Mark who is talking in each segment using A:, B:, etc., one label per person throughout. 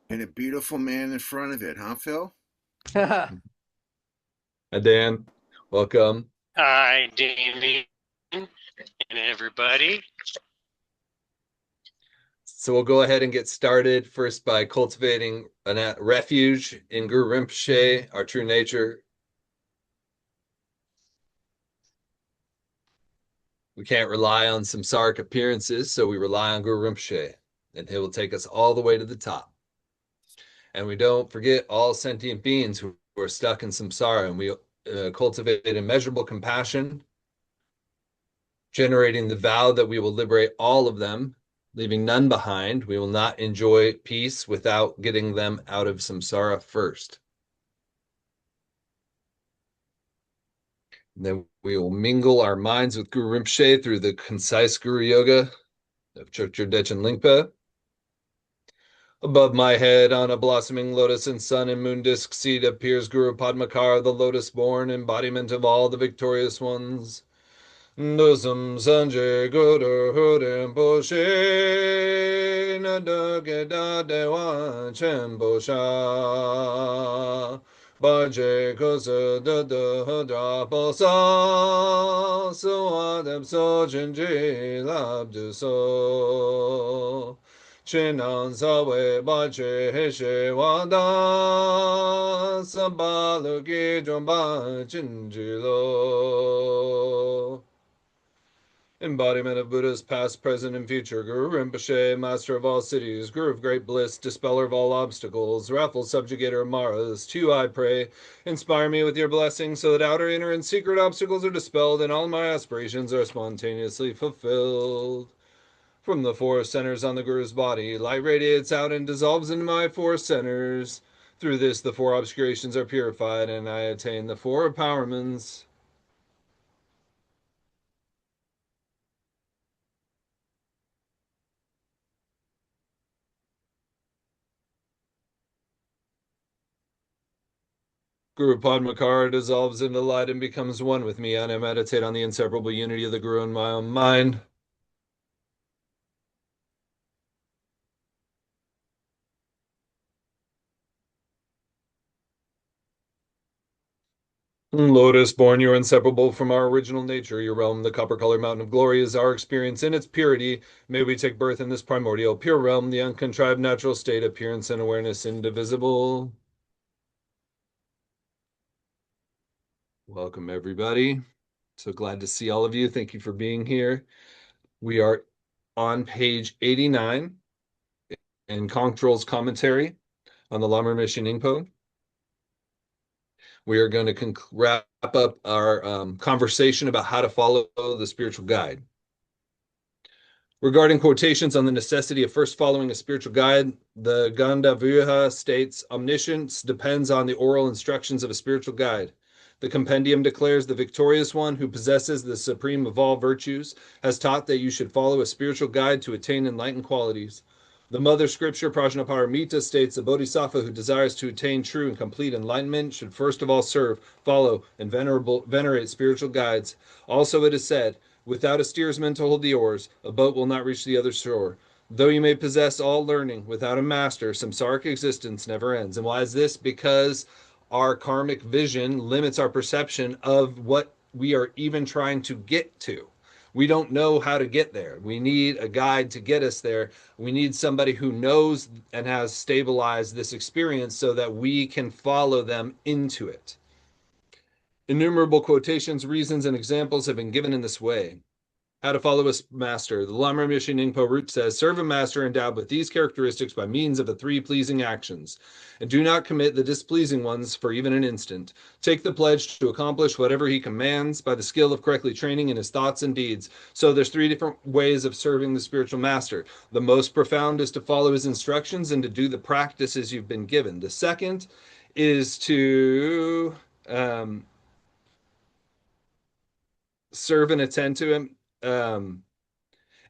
A: And a beautiful man in front of it, huh, Phil?
B: Hi, Dan. Welcome.
C: Hi, Danny, and everybody.
B: So we'll go ahead and get started first by cultivating a refuge in Guru Rinpoche, our true nature. We can't rely on samsaric appearances, so we rely on Guru Rinpoche, and he will take us all the way to the top. And we don't forget all sentient beings who are stuck in samsara, and we cultivate immeasurable compassion, generating the vow that we will liberate all of them, leaving none behind. We will not enjoy peace without getting them out of samsara first. And then we will mingle our minds with Guru Rinpoche through the concise Guru Yoga of Choktrul Dechen Lingpa. Above my head, on a blossoming lotus and sun and moon disk seat, appears Guru Padmakara, the lotus-born embodiment of all the victorious ones. Dosum Sanjay Guru Hudem Poshe Nadageda Dewa Chembosha Baje Kosa Dada Hadra Posa Suadab So Jinji Labdu So Chinan Sawe Bache Heshe Wada Sabaluki Jumba Jinjilo. Embodiment of Buddhas past, present, and future. Guru Rinpoche, master of all cities, Guru of great bliss, dispeller of all obstacles, wrathful subjugator of Maras. To you I pray, inspire me with your blessing so that outer, inner, and secret obstacles are dispelled and all my aspirations are spontaneously fulfilled. From the four centers on the Guru's body, light radiates out and dissolves into my four centers. Through this, the four obscurations are purified, and I attain the four empowerments. Guru Padmakara dissolves into light and becomes one with me, and I meditate on the inseparable unity of the Guru in my own mind. Lotus born, you're inseparable from our original nature. Your realm, the copper colored mountain of glory, is our experience in its purity. May we take birth in this primordial pure realm, the uncontrived natural state, appearance and awareness indivisible. Welcome, everybody. So glad to see all of you. Thank you for being here. We are on page 89 in Kongtrul's commentary on the Lamar Mission Ingpo. We are going to wrap up our conversation about how to follow the spiritual guide. Regarding quotations on the necessity of first following a spiritual guide, the Ganda Vyuha states omniscience depends on the oral instructions of a spiritual guide. The compendium declares the victorious one who possesses the supreme of all virtues has taught that you should follow a spiritual guide to attain enlightened qualities. The mother scripture Prajnaparamita states the bodhisattva who desires to attain true and complete enlightenment should first of all serve, follow, and venerate spiritual guides. Also it is said, without a steersman to hold the oars, a boat will not reach the other shore. Though you may possess all learning, without a master, samsaric existence never ends. And why is this? Because our karmic vision limits our perception of what we are even trying to get to. We don't know how to get there. We need a guide to get us there. We need somebody who knows and has stabilized this experience so that we can follow them into it. Innumerable quotations, reasons, and examples have been given in this way. How to follow a master. The Lamar Mission Ningpo root says, serve a master endowed with these characteristics by means of the three pleasing actions, and do not commit the displeasing ones for even an instant. Take the pledge to accomplish whatever he commands by the skill of correctly training in his thoughts and deeds. So there's three different ways of serving the spiritual master. The most profound is to follow his instructions and to do the practices you've been given. The second is to serve and attend to him. Um,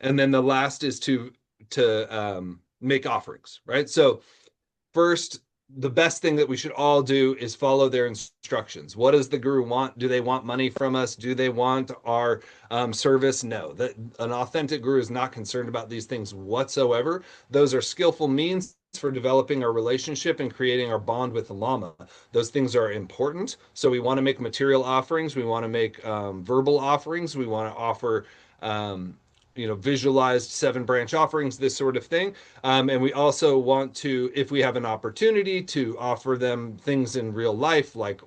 B: and then the last is to make offerings, right? So first the best thing that we should all do is follow their instructions. What does the guru want? Do they want money from us? Do they want our service? No. That an authentic guru is not concerned about these things whatsoever. Those are skillful means for developing our relationship and creating our bond with the Lama. Those things are important. So we want to make material offerings. We want to make verbal offerings. We want to offer visualized 7 branch offerings, this sort of thing. And we also want to, if we have an opportunity, to offer them things in real life, like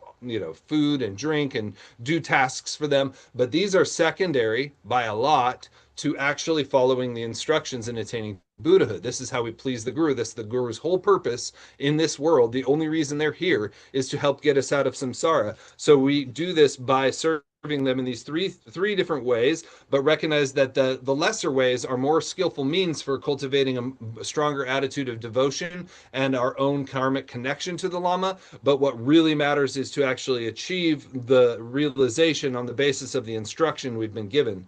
B: food and drink, and do tasks for them. But these are secondary by a lot to actually following the instructions and attaining Buddhahood. This is how we please the guru. This is the guru's whole purpose in this world. The only reason they're here is to help get us out of samsara. So we do this by serving them in these three different ways, but recognize that the lesser ways are more skillful means for cultivating a stronger attitude of devotion and our own karmic connection to the Lama. But what really matters is to actually achieve the realization on the basis of the instruction we've been given.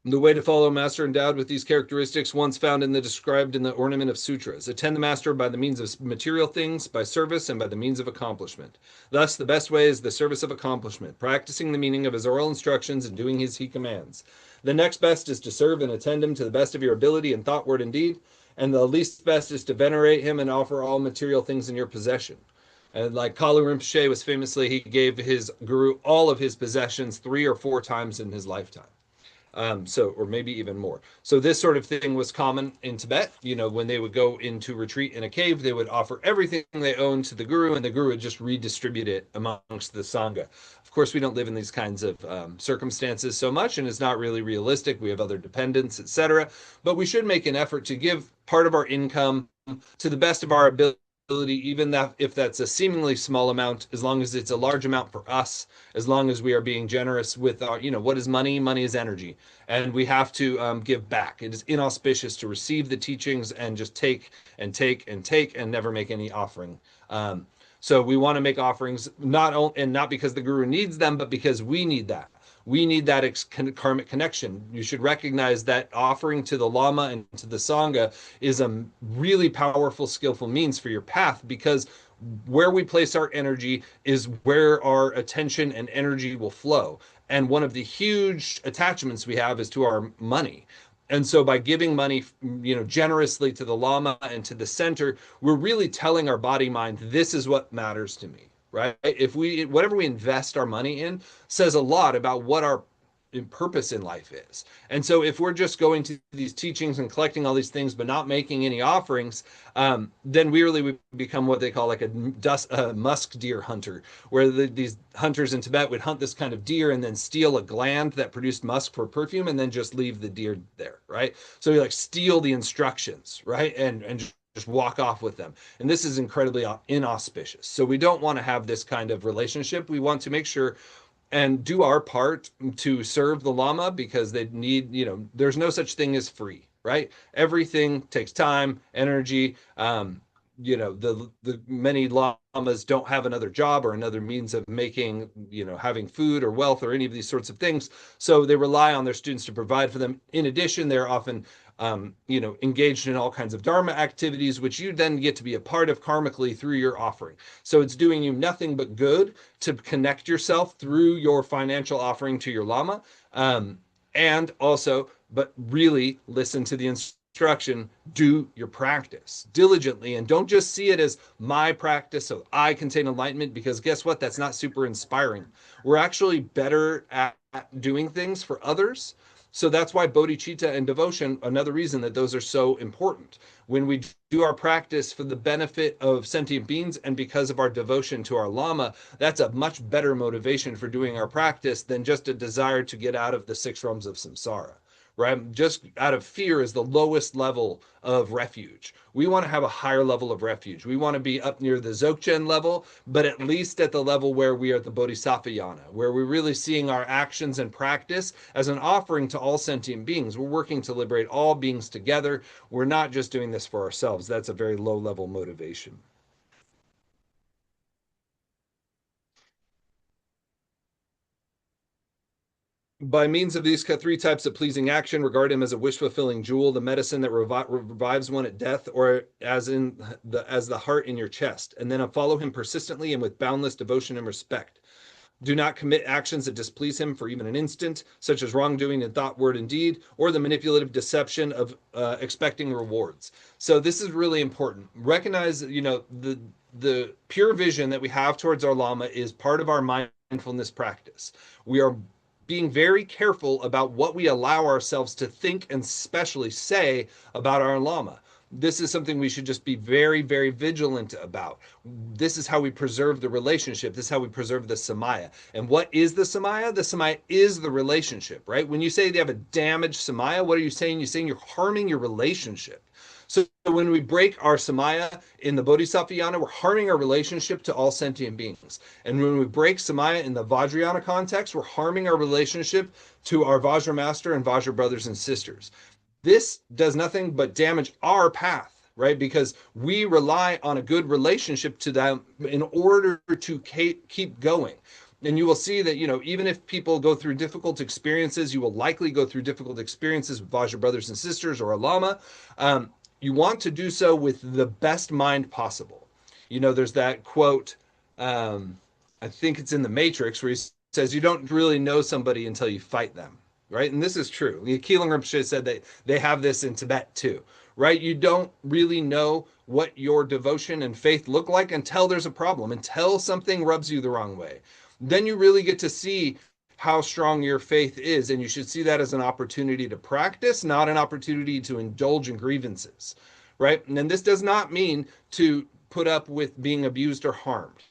B: The way to follow a master endowed with these characteristics, once found in the described in the ornament of sutras. Attend the master by the means of material things, by service, and by the means of accomplishment. Thus, the best way is the service of accomplishment, practicing the meaning of his oral instructions and doing as he commands. The next best is to serve and attend him to the best of your ability in thought, word, and deed. And the least best is to venerate him and offer all material things in your possession. And like Kalu Rinpoche was famously, he gave his guru all of his possessions 3 or 4 times in his lifetime. Or maybe even more. So this sort of thing was common in Tibet. When they would go into retreat in a cave, they would offer everything they owned to the guru, and the guru would just redistribute it amongst the Sangha. Of course, we don't live in these kinds of circumstances so much, and it's not really realistic. We have other dependents, etc. But we should make an effort to give part of our income to the best of our ability, even that if that's a seemingly small amount, as long as it's a large amount for us, as long as we are being generous with our, what is money? Money is energy, and we have to give back. It is inauspicious to receive the teachings and just take and take and take and never make any offering. So we want to make offerings not because the guru needs them, but because we need that. We need that karmic connection. You should recognize that offering to the Lama and to the Sangha is a really powerful, skillful means for your path, because where we place our energy is where our attention and energy will flow. And one of the huge attachments we have is to our money. And so by giving money, generously to the Lama and to the center, we're really telling our body mind, this is what matters to me. Right? Whatever we invest our money in says a lot about what our purpose in life is. And so if we're just going to these teachings and collecting all these things, but not making any offerings, then we really would become what they call like a musk deer hunter, where these hunters in Tibet would hunt this kind of deer and then steal a gland that produced musk for perfume and then just leave the deer there, right? So you steal the instructions, right? And just walk off with them. And this is incredibly inauspicious. So we don't want to have this kind of relationship. We want to make sure and do our part to serve the Lama, because they need, there's no such thing as free, right? Everything takes time, energy. The many Lamas don't have another job or another means of making, having food or wealth or any of these sorts of things. So they rely on their students to provide for them. In addition, they're often engaged in all kinds of Dharma activities, which you then get to be a part of karmically through your offering. So it's doing you nothing but good to connect yourself through your financial offering to your Lama. And also, but really listen to the instruction, do your practice diligently, and don't just see it as my practice so I can attain enlightenment, because guess what? That's not super inspiring. We're actually better at doing things for others. So that's why bodhicitta and devotion, another reason that those are so important. When we do our practice for the benefit of sentient beings and because of our devotion to our Lama, that's a much better motivation for doing our practice than just a desire to get out of the 6 realms of samsara. Right? Just out of fear is the lowest level of refuge. We want to have a higher level of refuge. We want to be up near the Dzogchen level, but at least at the level where we are at the Bodhisattva Yana, where we're really seeing our actions and practice as an offering to all sentient beings. We're working to liberate all beings together. We're not just doing this for ourselves. That's a very low level motivation. By means of these three types of pleasing action, regard him as a wish-fulfilling jewel, the medicine that revives one at death, or as the heart in your chest, and then follow him persistently and with boundless devotion and respect. Do not commit actions that displease him for even an instant, such as wrongdoing in thought, word, and deed, or the manipulative deception of expecting rewards. So this is really important. Recognize, the pure vision that we have towards our Lama is part of our mindfulness practice. We are being very careful about what we allow ourselves to think and especially say about our Lama. This is something we should just be very, very vigilant about. This is how we preserve the relationship. This is how we preserve the Samaya. And what is the Samaya? The Samaya is the relationship, right? When you say they have a damaged Samaya, what are you saying? You're saying you're harming your relationship. So when we break our Samaya in the Bodhisattvayana, we're harming our relationship to all sentient beings. And when we break Samaya in the Vajrayana context, we're harming our relationship to our Vajra master and Vajra brothers and sisters. This does nothing but damage our path, right? Because we rely on a good relationship to them in order to keep going. And you will see that, even if people go through difficult experiences, you will likely go through difficult experiences with Vajra brothers and sisters or a Lama. You want to do so with the best mind possible. There's that quote, I think it's in The Matrix, where he says, you don't really know somebody until you fight them, right? And this is true. Keeling Rinpoche said that they have this in Tibet too, right? You don't really know what your devotion and faith look like until there's a problem, until something rubs you the wrong way. Then you really get to see how strong your faith is. And you should see that as an opportunity to practice, not an opportunity to indulge in grievances, right? And this does not mean to put up with being abused or harmed.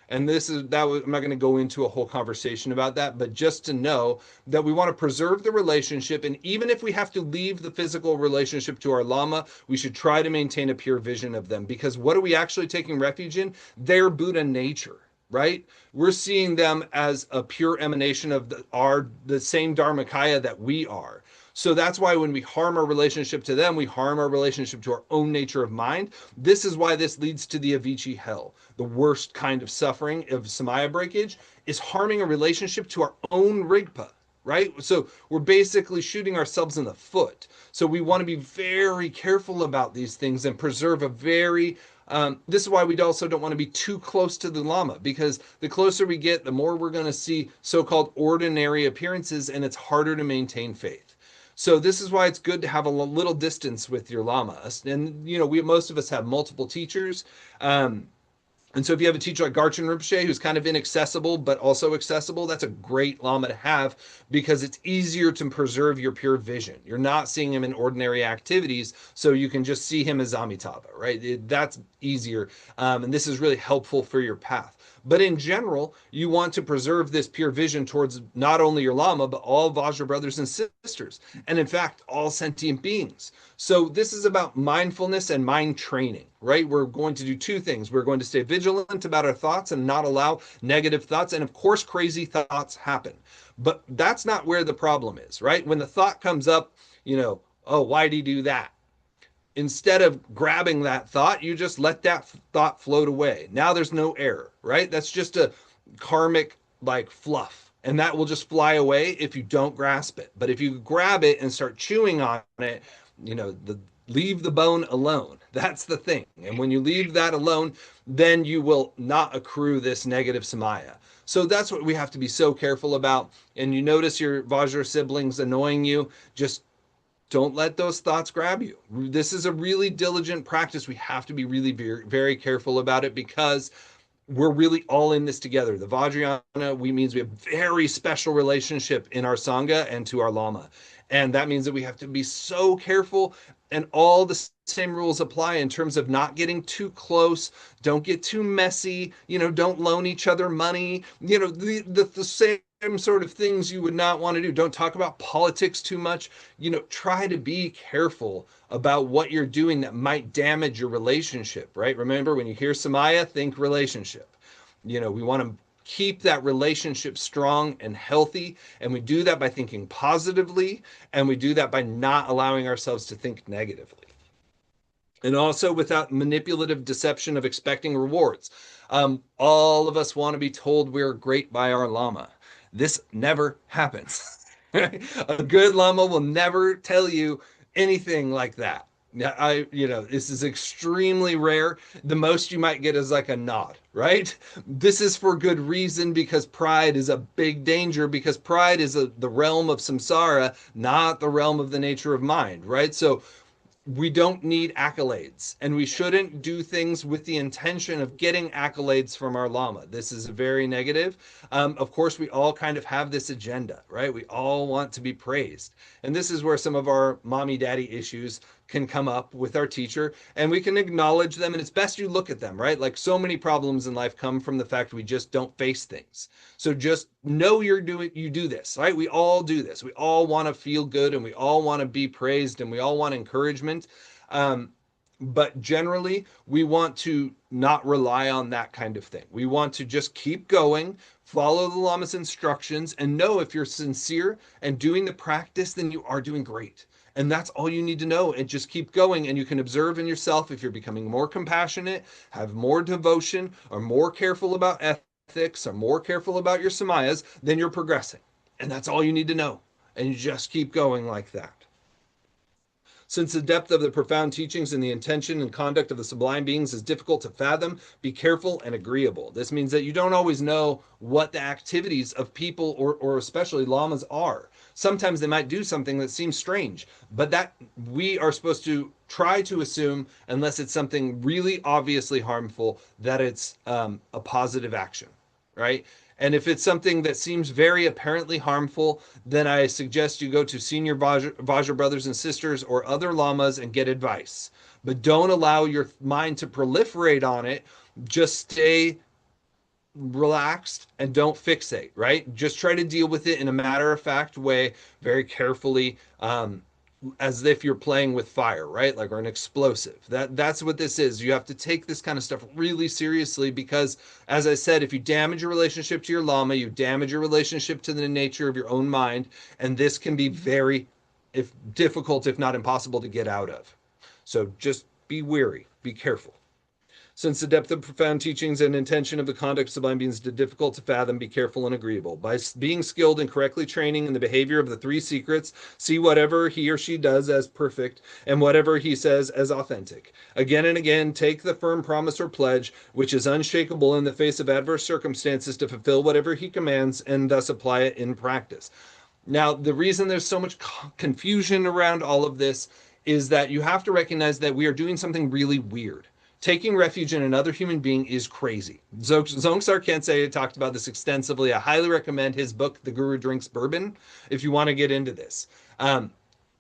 B: And I'm not going to go into a whole conversation about that, but just to know that we want to preserve the relationship. And even if we have to leave the physical relationship to our Lama, we should try to maintain a pure vision of them. Because what are we actually taking refuge in? Their Buddha nature, right? We're seeing them as a pure emanation of the same Dharmakaya that we are. So that's why when we harm our relationship to them, we harm our relationship to our own nature of mind. This is why this leads to the Avicii hell. The worst kind of suffering of Samaya breakage is harming a relationship to our own Rigpa, right? So we're basically shooting ourselves in the foot. So we want to be very careful about these things and preserve a very this is why we also don't want to be too close to the Lama, because the closer we get, the more we're going to see so-called ordinary appearances, and it's harder to maintain faith. So this is why it's good to have a little distance with your Lama. And, most of us have multiple teachers. And so if you have a teacher like Garchen Rinpoche, who's kind of inaccessible, but also accessible, that's a great Lama to have, because it's easier to preserve your pure vision. You're not seeing him in ordinary activities, so you can just see him as Amitabha, right? That's easier. And this is really helpful for your path. But in general, you want to preserve this pure vision towards not only your Lama, but all Vajra brothers and sisters. And in fact, all sentient beings. So this is about mindfulness and mind training, right? We're going to do two things. We're going to stay vigilant about our thoughts and not allow negative thoughts. And of course, crazy thoughts happen. But that's not where the problem is, right? When the thought comes up, oh, why'd he do that? Instead of grabbing that thought, you just let that thought float away. Now there's no error, right? That's just a karmic fluff. And that will just fly away if you don't grasp it. But if you grab it and start chewing on it, leave the bone alone. That's the thing. And when you leave that alone, then you will not accrue this negative Samaya. So that's what we have to be so careful about. And you notice your Vajra siblings annoying you, just don't let those thoughts grab you. This is a really diligent practice. We have to be really very, very careful about it, because we're really all in this together. The Vajrayana, means we have a very special relationship in our Sangha and to our Lama. And that means that we have to be so careful, and all the same rules apply in terms of not getting too close. Don't get too messy. Don't loan each other money. The same sort of things you would not want to do. Don't talk about politics too much. Try to be careful about what you're doing that might damage your relationship, right? Remember, when you hear Samaya, think relationship. We want to keep that relationship strong and healthy. And we do that by thinking positively. And we do that by not allowing ourselves to think negatively. And also without manipulative deception of expecting rewards. All of us want to be told we're great by our Lama. This never happens. A good Lama will never tell you anything like that. Now, this is extremely rare. The most you might get is like a nod, right? This is for good reason because pride is a big danger because pride is the realm of samsara, not the realm of the nature of mind, right? So we don't need accolades and we shouldn't do things with the intention of getting accolades from our lama. This is very negative. Of course, we all kind of have this agenda, right? We all want to be praised. And this is where some of our mommy daddy issues can come up with our teacher and we can acknowledge them. And it's best you look at them, right? Like so many problems in life come from the fact we just don't face things. So just know you do this, right? We all do this. We all want to feel good and we all want to be praised and we all want encouragement. But generally, we want to not rely on that kind of thing. We want to just keep going, follow the Lama's instructions, and know if you're sincere and doing the practice, then you are doing great. And that's all you need to know. And just keep going. And you can observe in yourself if you're becoming more compassionate, have more devotion, or more careful about ethics, or more careful about your samayas, then you're progressing. And that's all you need to know. And you just keep going like that. Since the depth of the profound teachings and the intention and conduct of the sublime beings is difficult to fathom, be careful and agreeable. This means that you don't always know what the activities of people or especially lamas are. Sometimes they might do something that seems strange, but that we are supposed to try to assume, unless it's something really obviously harmful, that it's a positive action, right? And if it's something that seems very apparently harmful, then I suggest you go to senior Vajra brothers and sisters or other lamas and get advice. But don't allow your mind to proliferate on it. Just stay relaxed and don't fixate, right? Just try to deal with it in a matter-of-fact way, very carefully, as if you're playing with fire, right? Like, or an explosive. That's what this is. You have to take this kind of stuff really seriously because, as I said, if you damage your relationship to your lama, you damage your relationship to the nature of your own mind, and this can be very difficult, if not impossible, to get out of. So just be wary, be careful. Since the depth of profound teachings and intention of the conduct of sublime beings is difficult to fathom, be careful and agreeable. By being skilled and correctly training in the behavior of the three secrets, see whatever he or she does as perfect and whatever he says as authentic. Again and again, take the firm promise or pledge, which is unshakable in the face of adverse circumstances, to fulfill whatever he commands and thus apply it in practice. Now, the reason there's so much confusion around all of this is that you have to recognize that we are doing something really weird. Taking refuge in another human being is crazy. Dzongkhar Khyentse talked about this extensively. I highly recommend his book, The Guru Drinks Bourbon, if you want to get into this.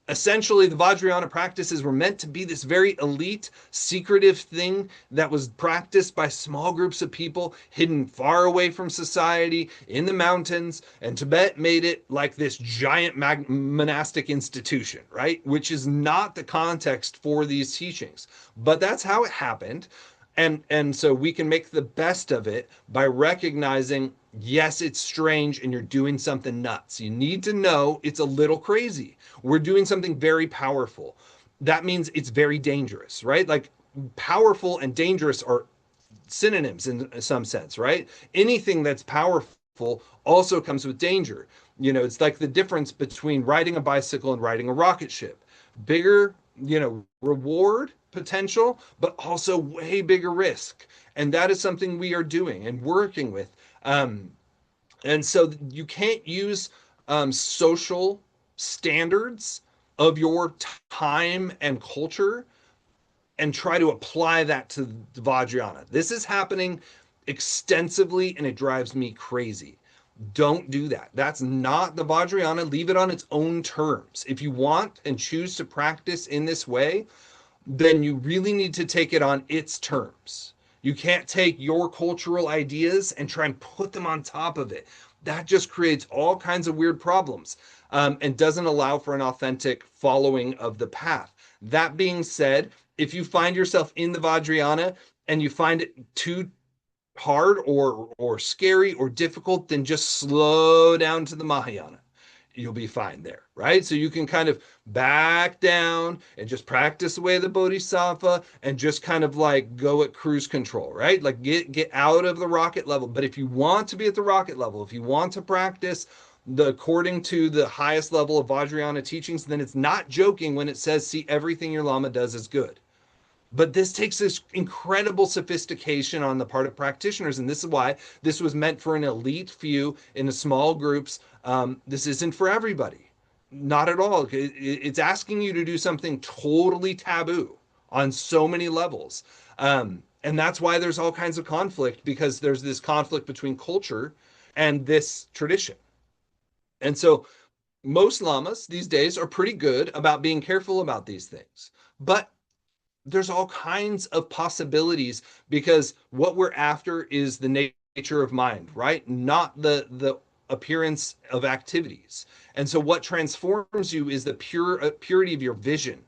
B: Essentially, the Vajrayana practices were meant to be this very elite, secretive thing that was practiced by small groups of people hidden far away from society in the mountains, and Tibet made it like this giant monastic institution, right? Which is not the context for these teachings. But that's how it happened. And so we can make the best of it by recognizing, yes, it's strange and you're doing something nuts. You need to know it's a little crazy. We're doing something very powerful. That means it's very dangerous, right? Like, powerful and dangerous are synonyms in some sense, right? Anything that's powerful also comes with danger. It's like the difference between riding a bicycle and riding a rocket ship. Bigger, reward potential, but also way bigger risk. And that is something we are doing and working with. And so you can't use social standards of your time and culture and try to apply that to the Vajrayana. This is happening extensively and it drives me crazy. Don't do that. That's not the Vajrayana. Leave it on its own terms. If you want and choose to practice in this way, then you really need to take it on its terms. You can't take your cultural ideas and try and put them on top of it. That just creates all kinds of weird problems and doesn't allow for an authentic following of the path. That being said, if you find yourself in the Vajrayana and you find it too hard or scary or difficult, then just slow down to the Mahayana. You'll be fine there, right? So you can kind of back down and just practice away the bodhisattva and just kind of like go at cruise control, right? Like get out of the rocket level. But if you want to be at the rocket level, if you want to practice according to the highest level of Vajrayana teachings, then it's not joking when it says, see, everything your Lama does is good. But this takes this incredible sophistication on the part of practitioners. And this is why this was meant for an elite few in small groups. This isn't for everybody. Not at all. It's asking you to do something totally taboo on so many levels. And that's why there's all kinds of conflict, because there's this conflict between culture and this tradition. And so most lamas these days are pretty good about being careful about these things. But there's all kinds of possibilities, because what we're after is the nature of mind, right? Not the appearance of activities. And so what transforms you is the purity of your vision.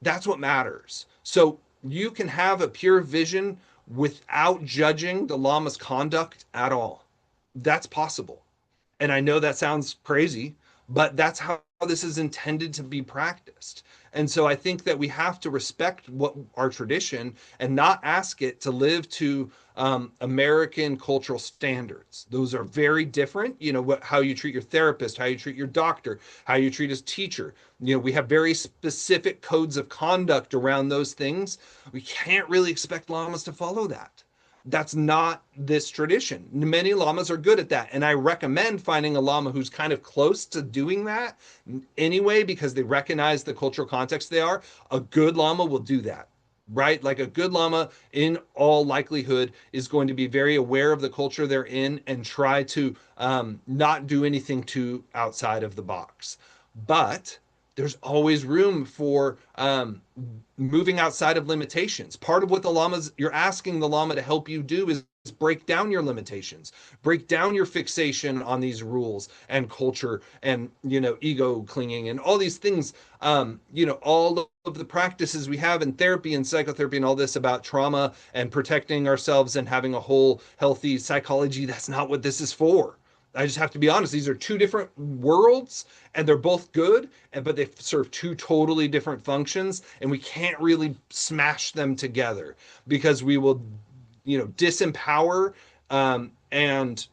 B: That's what matters. So you can have a pure vision without judging the lama's conduct at all. That's possible. And I know that sounds crazy, but that's how this is intended to be practiced. And so I think that we have to respect what our tradition and not ask it to live to American cultural standards. Those are very different. You know, how you treat your therapist, how you treat your doctor, how you treat his teacher. You know, we have very specific codes of conduct around those things. We can't really expect lamas to follow that. That's not this tradition. Many lamas are good at that. And I recommend finding a lama who's kind of close to doing that anyway, because they recognize the cultural context they are. A good lama will do that, right? Like a good lama, in all likelihood, is going to be very aware of the culture they're in and try to not do anything too outside of the box. But there's always room for moving outside of limitations. Part of what you're asking the lama to help you do is break down your limitations, break down your fixation on these rules and culture and, ego clinging and all these things. All of the practices we have in therapy and psychotherapy and all this about trauma and protecting ourselves and having a whole healthy psychology, that's not what this is for. I just have to be honest. These are two different worlds, and they're both good, but they serve two totally different functions, and we can't really smash them together, because we will, disempower and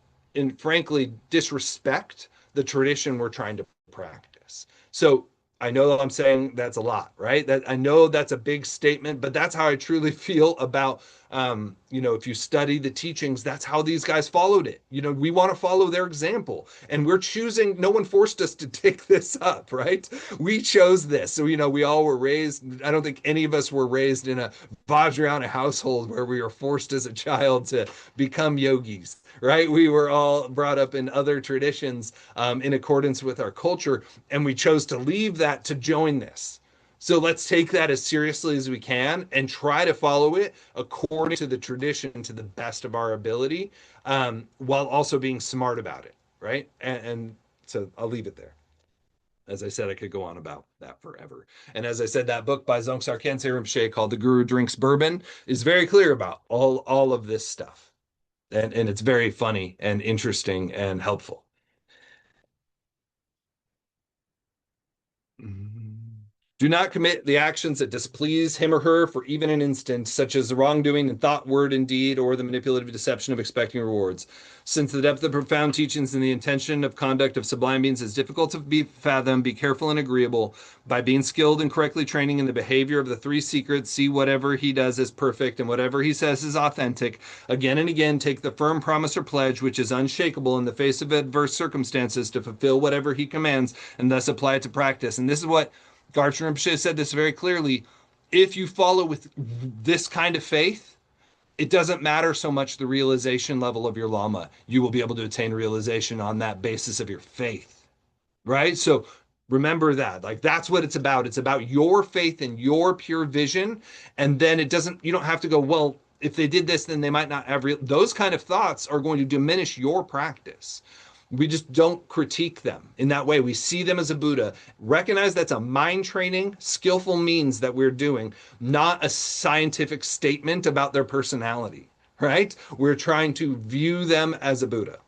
B: frankly disrespect the tradition we're trying to practice. So I know I'm saying that's a lot, right? That I know that's a big statement, but that's how I truly feel about, if you study the teachings, that's how these guys followed it. We want to follow their example, and we're choosing, no one forced us to take this up, right? We chose this. So, we all were raised, I don't think any of us were raised in a Vajrayana household where we were forced as a child to become yogis, right? We were all brought up in other traditions in accordance with our culture, and we chose to leave that to join this. So let's take that as seriously as we can and try to follow it according to the tradition to the best of our ability, while also being smart about it, right? And so I'll leave it there. As I said, I could go on about that forever. And as I said, that book by Dzongkhar Khyentse Rinpoche called The Guru Drinks Bourbon is very clear about all of this stuff. And it's very funny and interesting and helpful. Do not commit the actions that displease him or her for even an instant, such as the wrongdoing in thought, word, and deed, or the manipulative deception of expecting rewards. Since the depth of profound teachings and the intention of conduct of sublime beings is difficult to be fathomed, be careful and agreeable. By being skilled and correctly training in the behavior of the three secrets, see whatever he does is perfect, and whatever he says is authentic. Again and again, take the firm promise or pledge, which is unshakable in the face of adverse circumstances, to fulfill whatever he commands, and thus apply it to practice. And this is what Garchen Rinpoche said this very clearly. If you follow with this kind of faith, it doesn't matter so much the realization level of your Lama. You will be able to attain realization on that basis of your faith, right? So remember that. Like, that's what it's about. It's about your faith and your pure vision. And then you don't have to go, well, if they did this, then they might not have those kind of thoughts are going to diminish your practice. We just don't critique them in that way. We see them as a Buddha. Recognize that's a mind training, skillful means that we're doing, not a scientific statement about their personality, right? We're trying to view them as a Buddha.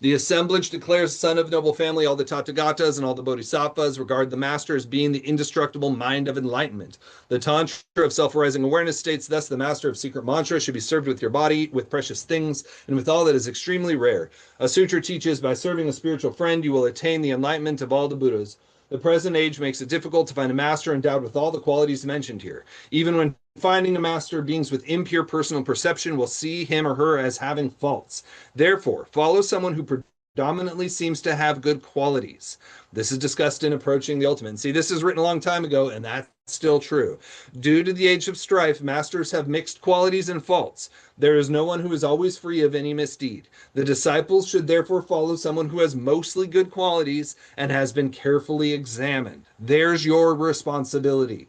B: The assemblage declares, son of noble family, all the Tathagatas and all the Bodhisattvas regard the master as being the indestructible mind of enlightenment. The Tantra of self-arising awareness states, thus the master of secret mantra should be served with your body, with precious things, and with all that is extremely rare. A sutra teaches, by serving a spiritual friend, you will attain the enlightenment of all the Buddhas. The present age makes it difficult to find a master endowed with all the qualities mentioned here. Even when finding a master, beings with impure personal perception will see him or her as having faults. Therefore, follow someone who predominantly seems to have good qualities. This is discussed in Approaching the Ultimate. And see, this is written a long time ago, and that's still true. Due to the age of strife, masters have mixed qualities and faults. There is no one who is always free of any misdeed. The disciples should therefore follow someone who has mostly good qualities and has been carefully examined. There's your responsibility,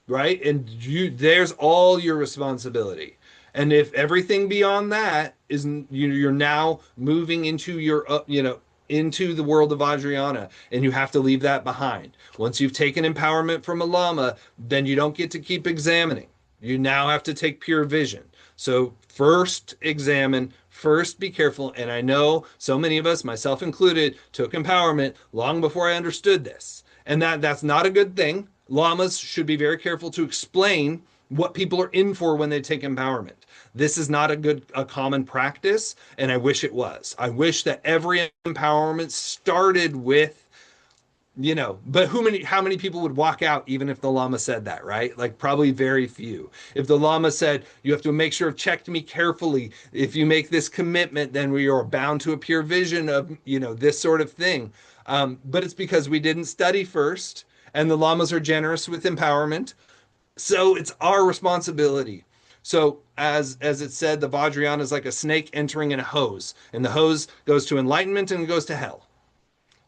B: right? And there's all your responsibility. And if everything beyond that is, you're now moving into your, into the world of Vajrayana, and you have to leave that behind. Once you've taken empowerment from a lama, then you don't get to keep examining. You now have to take pure vision. So first examine, first be careful. And I know so many of us, myself included, took empowerment long before I understood this. And that's not a good thing. Lamas should be very careful to explain what people are in for when they take empowerment. This is not a common practice, and I wish it was. I wish that every empowerment started with, but how many people would walk out even if the Lama said that, right? Like probably very few. If the Lama said, you have to make sure I've checked me carefully. If you make this commitment, then we are bound to a pure vision of, this sort of thing. But it's because we didn't study first, and the Lamas are generous with empowerment. So it's our responsibility. So as it said, the Vajrayana is like a snake entering in a hose, and the hose goes to enlightenment and it goes to hell.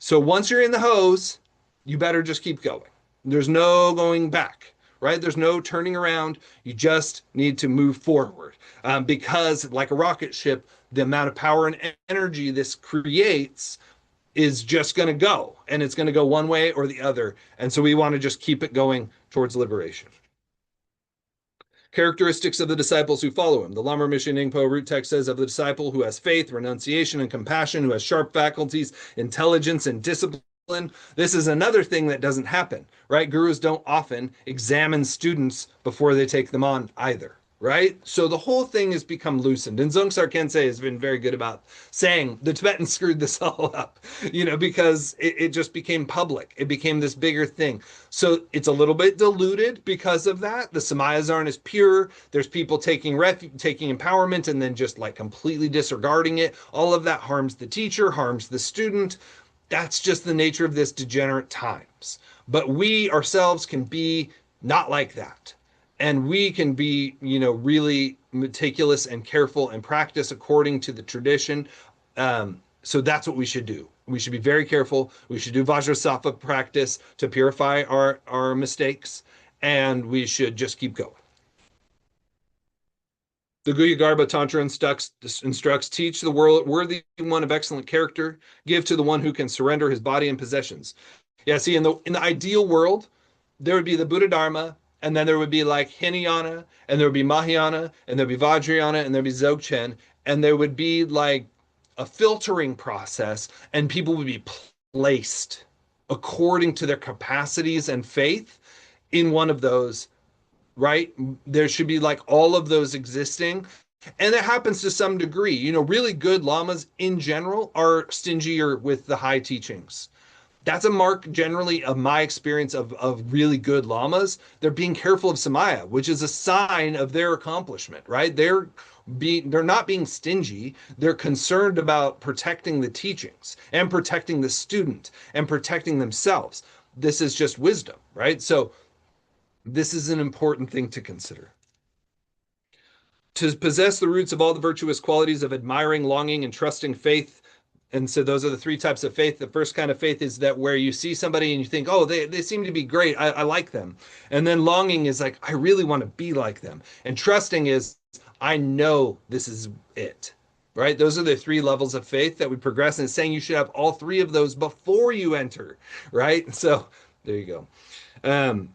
B: So once you're in the hose, you better just keep going. There's no going back, right? There's no turning around. You just need to move forward, because like a rocket ship, the amount of power and energy this creates is just going to go, and it's going to go one way or the other. And so we want to just keep it going towards liberation. Characteristics of the disciples who follow him. The Lama Rinpoche Ningpo root text says, of the disciple who has faith, renunciation, and compassion, who has sharp faculties, intelligence, and discipline. This is another thing that doesn't happen, right? Gurus don't often examine students before they take them on either, right? So the whole thing has become loosened. And Dzongtsar Khyentse has been very good about saying the Tibetans screwed this all up, because it just became public. It became this bigger thing. So it's a little bit diluted because of that. The Samayas aren't as pure. There's people taking empowerment and then just like completely disregarding it. All of that harms the teacher, harms the student. That's just the nature of this degenerate times. But we ourselves can be not like that. And we can be, really meticulous and careful and practice according to the tradition. So that's what we should do. We should be very careful. We should do Vajrasattva practice to purify our mistakes. And we should just keep going. The Guhyagarbha Tantra instructs, teach the worthy one of excellent character, give to the one who can surrender his body and possessions. Yeah, see, in the ideal world, there would be the Buddha Dharma, and then there would be like Hinayana, and there would be Mahayana, and there'd be Vajrayana, and there'd be Dzogchen, and there would be like a filtering process, and people would be placed according to their capacities and faith in one of those, right? There should be like all of those existing. And it happens to some degree. Really good lamas in general are stingier with the high teachings. That's a mark generally of my experience of really good lamas. They're being careful of samaya, which is a sign of their accomplishment, right? They're not being stingy. They're concerned about protecting the teachings and protecting the student and protecting themselves. This is just wisdom, right? So this is an important thing to consider. To possess the roots of all the virtuous qualities of admiring, longing, and trusting faith. And so those are the three types of faith. The first kind of faith is that where you see somebody and you think, oh, they seem to be great. I like them. And then longing is like, I really want to be like them. And trusting is, I know this is it, right? Those are the three levels of faith that we progress. And it's saying you should have all three of those before you enter, right? So there you go.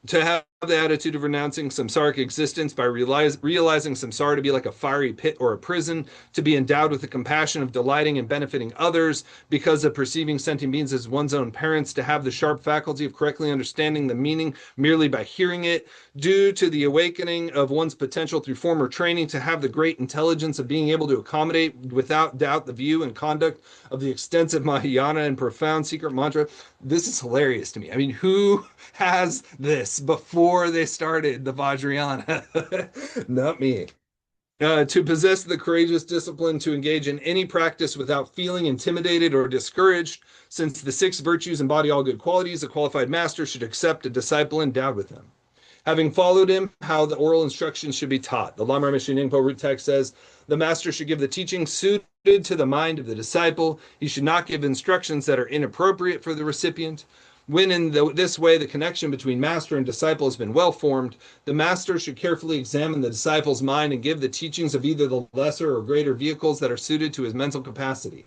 B: To have the attitude of renouncing samsaric existence by realizing samsara to be like a fiery pit or a prison, to be endowed with the compassion of delighting and benefiting others because of perceiving sentient beings as one's own parents, to have the sharp faculty of correctly understanding the meaning merely by hearing it, due to the awakening of one's potential through former training, to have the great intelligence of being able to accommodate without doubt the view and conduct of the extensive Mahayana and profound secret mantra. This is hilarious to me. I mean, who has this before they started the Vajrayana? Not me. To possess the courageous discipline to engage in any practice without feeling intimidated or discouraged, since the 6 virtues embody all good qualities, a qualified master should accept a disciple endowed with them. Having followed him, how the oral instructions should be taught. The Lamar Mission Ningpo root text says, the master should give the teaching suited to the mind of the disciple. He should not give instructions that are inappropriate for the recipient. When in this way the connection between master and disciple has been well formed, the master should carefully examine the disciple's mind and give the teachings of either the lesser or greater vehicles that are suited to his mental capacity.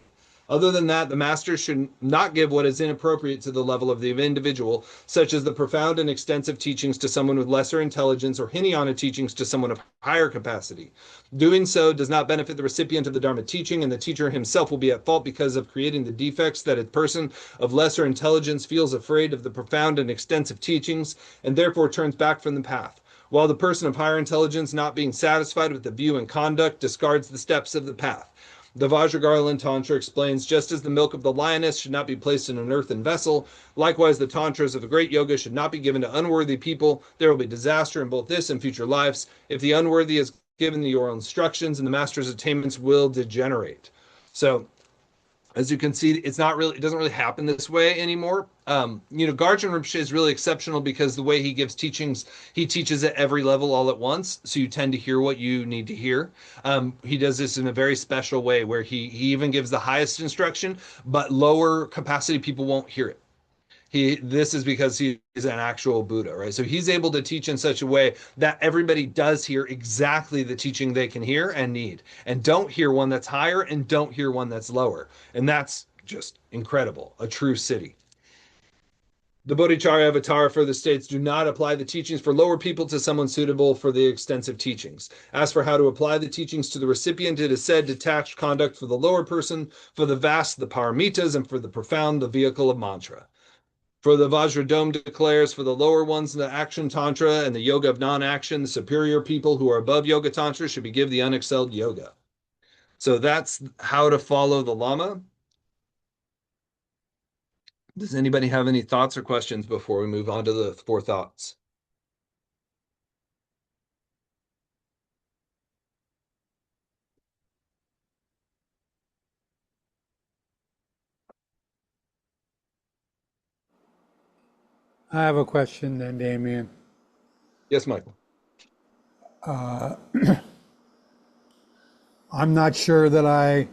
B: Other than that, the master should not give what is inappropriate to the level of the individual, such as the profound and extensive teachings to someone with lesser intelligence or Hinayana teachings to someone of higher capacity. Doing so does not benefit the recipient of the Dharma teaching, and the teacher himself will be at fault because of creating the defects that a person of lesser intelligence feels afraid of the profound and extensive teachings, and therefore turns back from the path, while the person of higher intelligence, not being satisfied with the view and conduct, discards the steps of the path. The Vajragarland Tantra explains, just as the milk of the lioness should not be placed in an earthen vessel, likewise the tantras of the great yoga should not be given to unworthy people. There will be disaster in both this and future lives if the unworthy is given the oral instructions, and the master's attainments will degenerate. So, as you can see, it doesn't really happen this way anymore. Garjan Rinpoche is really exceptional because the way he gives teachings, he teaches at every level all at once. So you tend to hear what you need to hear. He does this in a very special way where he even gives the highest instruction, but lower capacity people won't hear it. This is because he is an actual Buddha, right? So he's able to teach in such a way that everybody does hear exactly the teaching they can hear and need, and don't hear one that's higher and don't hear one that's lower. And that's just incredible, a true siddhi. The Bodhicharya Avatar further states, do not apply the teachings for lower people to someone suitable for the extensive teachings. As for how to apply the teachings to the recipient, it is said detached conduct for the lower person, for the vast, the paramitas, and for the profound, the vehicle of mantra. For the Vajradome declares, for the lower ones, the action tantra and the yoga of non-action, the superior people who are above yoga tantra should be given the unexcelled yoga. So that's how to follow the Lama. Does anybody have any thoughts or questions before we move on to the 4 thoughts?
D: I have a question then, Damien.
B: Yes, Michael.
D: I'm not sure that I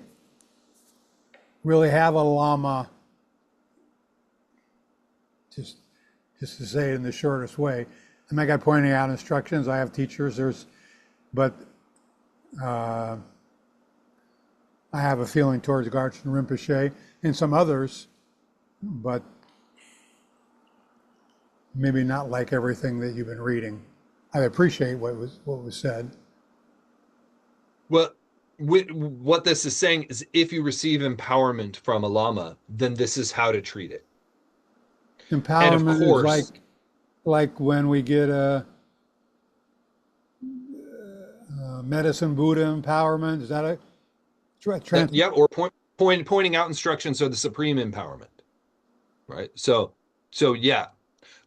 D: really have a Lama, just to say it in the shortest way. I got pointing out instructions. I have teachers. But I have a feeling towards Garchen Rinpoche and some others, but maybe not like everything that you've been reading. I appreciate what was said.
B: Well, what this is saying is if you receive empowerment from a Lama, then this is how to treat it.
D: Empowerment
B: and of course,
D: is like when we get a medicine Buddha empowerment. Is that
B: yeah, or pointing out instructions are the supreme empowerment, right? So yeah,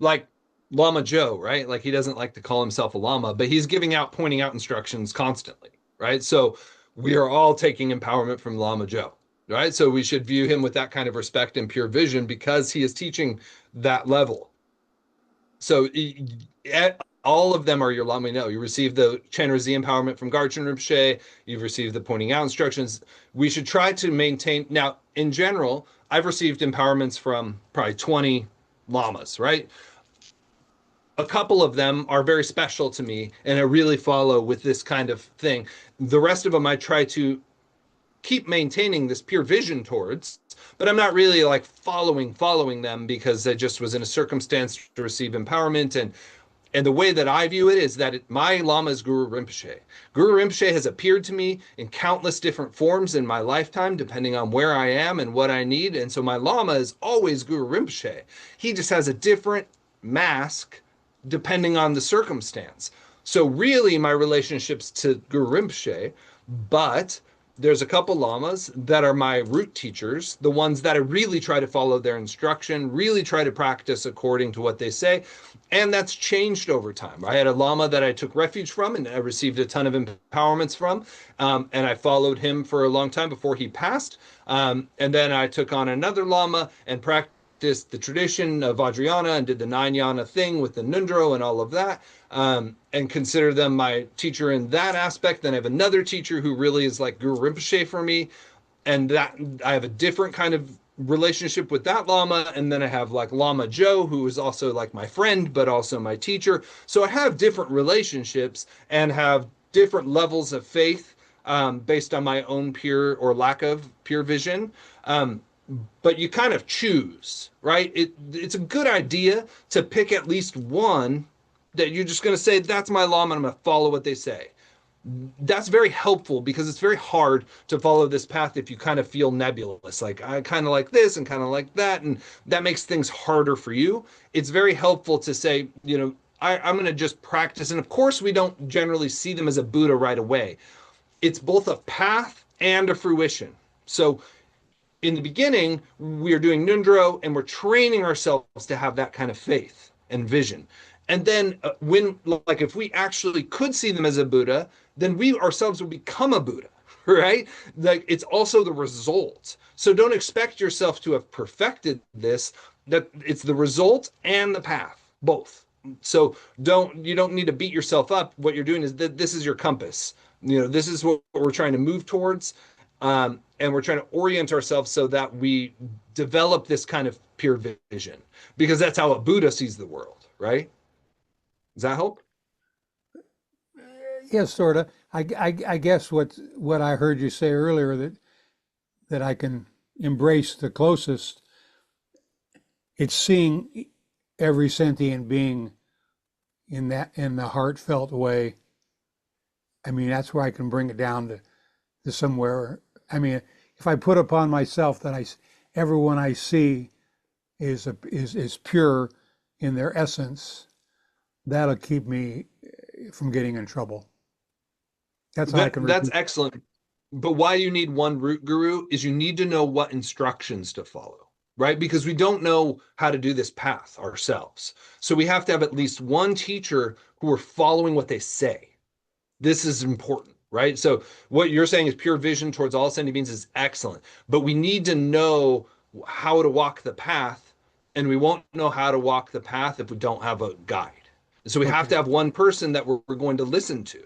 B: like Lama Joe, right? Like he doesn't like to call himself a Lama, but he's pointing out instructions constantly, right? So we are all taking empowerment from Lama Joe, right? So we should view him with that kind of respect and pure vision because he is teaching that level. So all of them are your Lama. You receive the Chenrezig empowerment from Garchen Rinpoche. You've received the pointing out instructions. We should try to maintain. Now, in general, I've received empowerments from probably 20 Lamas, right? A couple of them are very special to me, and I really follow with this kind of thing. The rest of them, I try to keep maintaining this pure vision towards, but I'm not really like following them because I just was in a circumstance to receive empowerment. And And the way that I view it is that my Lama is Guru Rinpoche. Guru Rinpoche has appeared to me in countless different forms in my lifetime, depending on where I am and what I need. And so my Lama is always Guru Rinpoche. He just has a different mask depending on the circumstance. So really my relationships to Guru Rinpoche, but there's a couple lamas that are my root teachers, the ones that I really try to follow their instruction, really try to practice according to what they say. And that's changed over time. I had a lama that I took refuge from and I received a ton of empowerments from. And I followed him for a long time before he passed. And then I took on another lama and practiced the tradition of Vajrayana and did the 9-yana thing with the Nundro and all of that. And consider them my teacher in that aspect. Then I have another teacher who really is like Guru Rinpoche for me. And that I have a different kind of relationship with that lama. And then I have like Lama Joe, who is also like my friend, but also my teacher. So I have different relationships and have different levels of faith based on my own pure or lack of pure vision. But you kind of choose, right? It's a good idea to pick at least one that you're just going to say, that's my lama, and I'm going to follow what they say. That's very helpful because it's very hard to follow this path if you kind of feel nebulous, like I kind of like this and kind of like that, and that makes things harder for you. It's very helpful to say, I'm going to just practice. And of course, we don't generally see them as a Buddha right away. It's both a path and a fruition. So in the beginning, we're doing Nundro and we're training ourselves to have that kind of faith and vision. And then if we actually could see them as a Buddha, then we ourselves would become a Buddha, right? Like it's also the result. So don't expect yourself to have perfected this, that it's the result and the path, both. So you don't need to beat yourself up. What you're doing is that this is your compass. This is what we're trying to move towards. And we're trying to orient ourselves so that we develop this kind of pure vision, because that's how a Buddha sees the world, right? Does that help?
D: Yes, sort of. I guess what I heard you say earlier that I can embrace the closest, it's seeing every sentient being in the heartfelt way. I mean, that's where I can bring it down to somewhere. I mean, if I put upon myself that everyone I see is pure in their essence, that'll keep me from getting in trouble. That's how I can.
B: That's excellent. But why you need one root guru is you need to know what instructions to follow, right? Because we don't know how to do this path ourselves. So we have to have at least one teacher who are following what they say. This is important, right? So what you're saying is pure vision towards all sentient beings is excellent, but we need to know how to walk the path, and we won't know how to walk the path if we don't have a guide. So we have to have one person that we're going to listen to,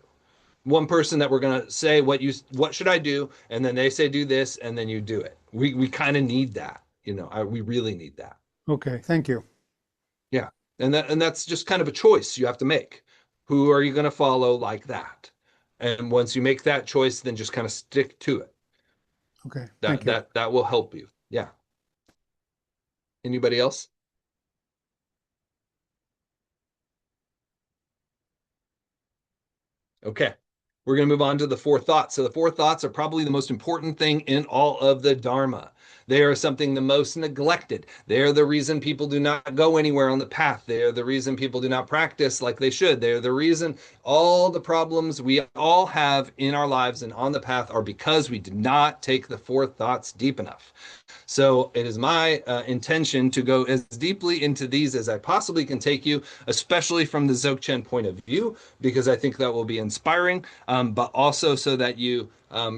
B: one person that we're going to say, what should I do? And then they say, do this, and then you do it. We kind of need that, we really need that.
D: Okay. Thank you.
B: Yeah. And that's just kind of a choice you have to make. Who are you going to follow like that? And once you make that choice, then just kind of stick to it.
D: Okay. Thank you.
B: That will help you. Yeah. Anybody else? Okay. We're going to move on to the four thoughts. So the four thoughts are probably the most important thing in all of the Dharma. They are something the most neglected. They are the reason people do not go anywhere on the path. They are the reason people do not practice like they should. They are the reason all the problems we all have in our lives and on the path are because we did not take the four thoughts deep enough. So it is my intention to go as deeply into these as I possibly can take you, especially from the Dzogchen point of view, because I think that will be inspiring, but also so that you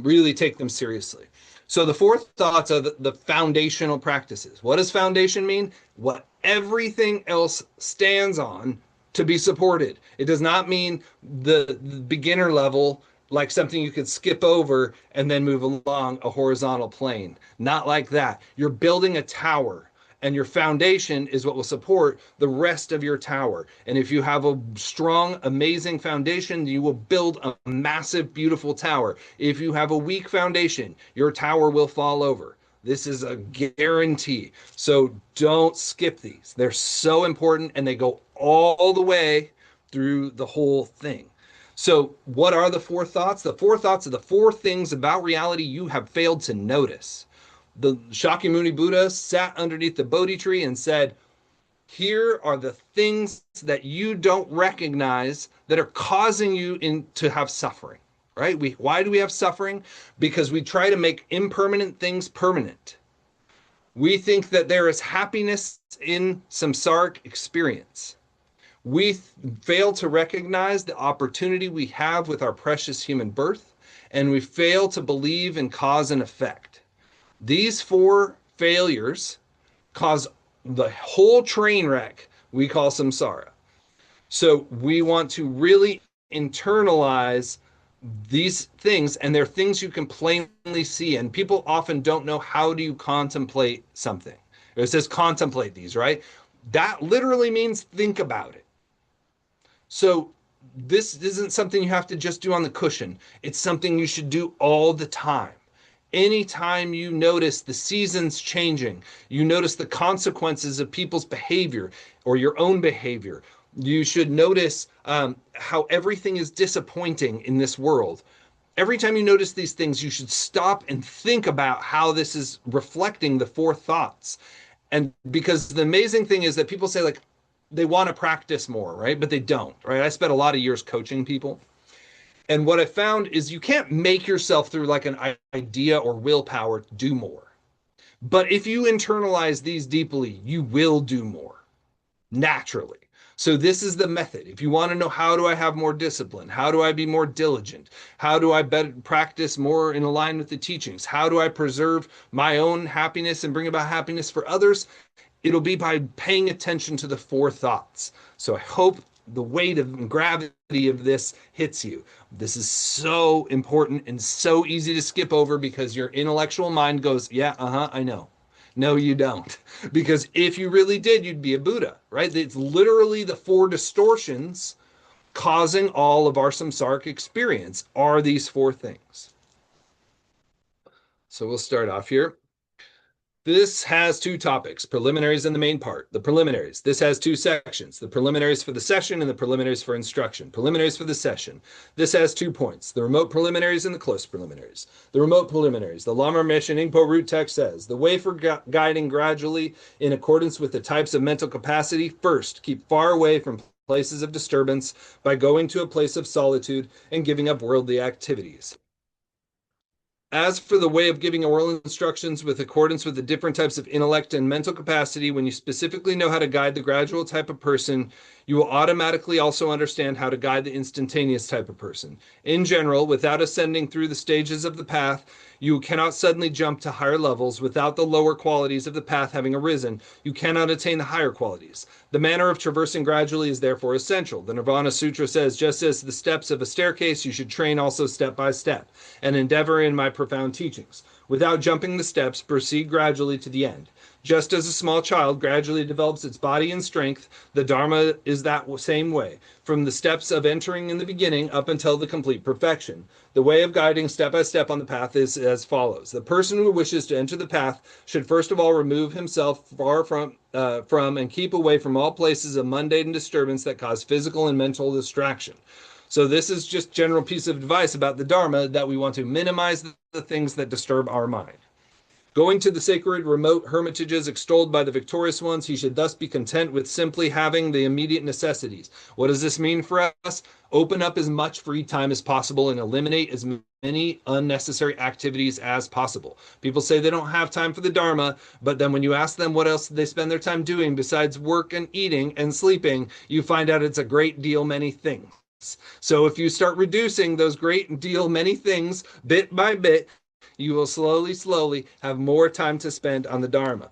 B: really take them seriously. So the four thoughts are the foundational practices. What does foundation mean? What everything else stands on to be supported. It does not mean the beginner level, like something you could skip over and then move along a horizontal plane. Not like that. You're building a tower, and your foundation is what will support the rest of your tower. And if you have a strong, amazing foundation, you will build a massive, beautiful tower. If you have a weak foundation, your tower will fall over. This is a guarantee. So don't skip these. They're so important, and they go all the way through the whole thing. So, what are the four thoughts? The four thoughts are the four things about reality you have failed to notice. The Shakyamuni Buddha sat underneath the Bodhi tree and said, here are the things that you don't recognize that are causing you to have suffering, right? Why do we have suffering? Because we try to make impermanent things permanent. We think that there is happiness in samsaric experience. We fail to recognize the opportunity we have with our precious human birth, and we fail to believe in cause and effect. These four failures cause the whole train wreck we call samsara. So we want to really internalize these things, and they're things you can plainly see. And people often don't know, how do you contemplate something? It says contemplate these, right? That literally means think about it. So this isn't something you have to just do on the cushion. It's something you should do all the time. Anytime you notice the seasons changing, you notice the consequences of people's behavior or your own behavior, you should notice how everything is disappointing in this world. Every time you notice these things, you should stop and think about how this is reflecting the four thoughts. And because the amazing thing is that people say, like, they want to practice more, right? But they don't, right? I spent a lot of years coaching people. And what I found is you can't make yourself through like an idea or willpower do more. But if you internalize these deeply, you will do more naturally. So this is the method. If you want to know, how do I have more discipline? How do I be more diligent? How do I better practice more in line with the teachings? How do I preserve my own happiness and bring about happiness for others? It'll be by paying attention to the four thoughts. So I hope the weight and gravity of this hits you. This is so important and so easy to skip over because your intellectual mind goes, yeah, I know. No, you don't. Because if you really did, you'd be a Buddha, right? It's literally the four distortions causing all of our samsaric experience are these four things. So we'll start off here. This has two topics, preliminaries and the main part. The preliminaries. This has two sections, the preliminaries for the session and the preliminaries for instruction. Preliminaries for the session. This has 2 points, the remote preliminaries and the close preliminaries. The remote preliminaries. The Lama Mission Ingpo root text says, the way for guiding gradually in accordance with the types of mental capacity, first, keep far away from places of disturbance by going to a place of solitude and giving up worldly activities. As for the way of giving oral instructions with accordance with the different types of intellect and mental capacity, when you specifically know how to guide the gradual type of person, you will automatically also understand how to guide the instantaneous type of person. In general, without ascending through the stages of the path, you cannot suddenly jump to higher levels. Without the lower qualities of the path having arisen, you cannot attain the higher qualities. The manner of traversing gradually is therefore essential. The Nirvana Sutra says, just as the steps of a staircase, you should train also step by step, and endeavor in my profound teachings. Without jumping the steps, proceed gradually to the end. Just as a small child gradually develops its body and strength, the Dharma is that same way, from the steps of entering in the beginning up until the complete perfection. The way of guiding step by step on the path is as follows. The person who wishes to enter the path should first of all remove himself far from and keep away from all places of mundane disturbance that cause physical and mental distraction. So this is just general piece of advice about the Dharma, that we want to minimize the things that disturb our mind. Going to the sacred remote hermitages extolled by the victorious ones, he should thus be content with simply having the immediate necessities. What does this mean for us? Open up as much free time as possible and eliminate as many unnecessary activities as possible. People say they don't have time for the Dharma, but then when you ask them what else they spend their time doing besides work and eating and sleeping, you find out it's a great deal many things. So if you start reducing those great deal many things bit by bit, you will slowly have more time to spend on the Dharma.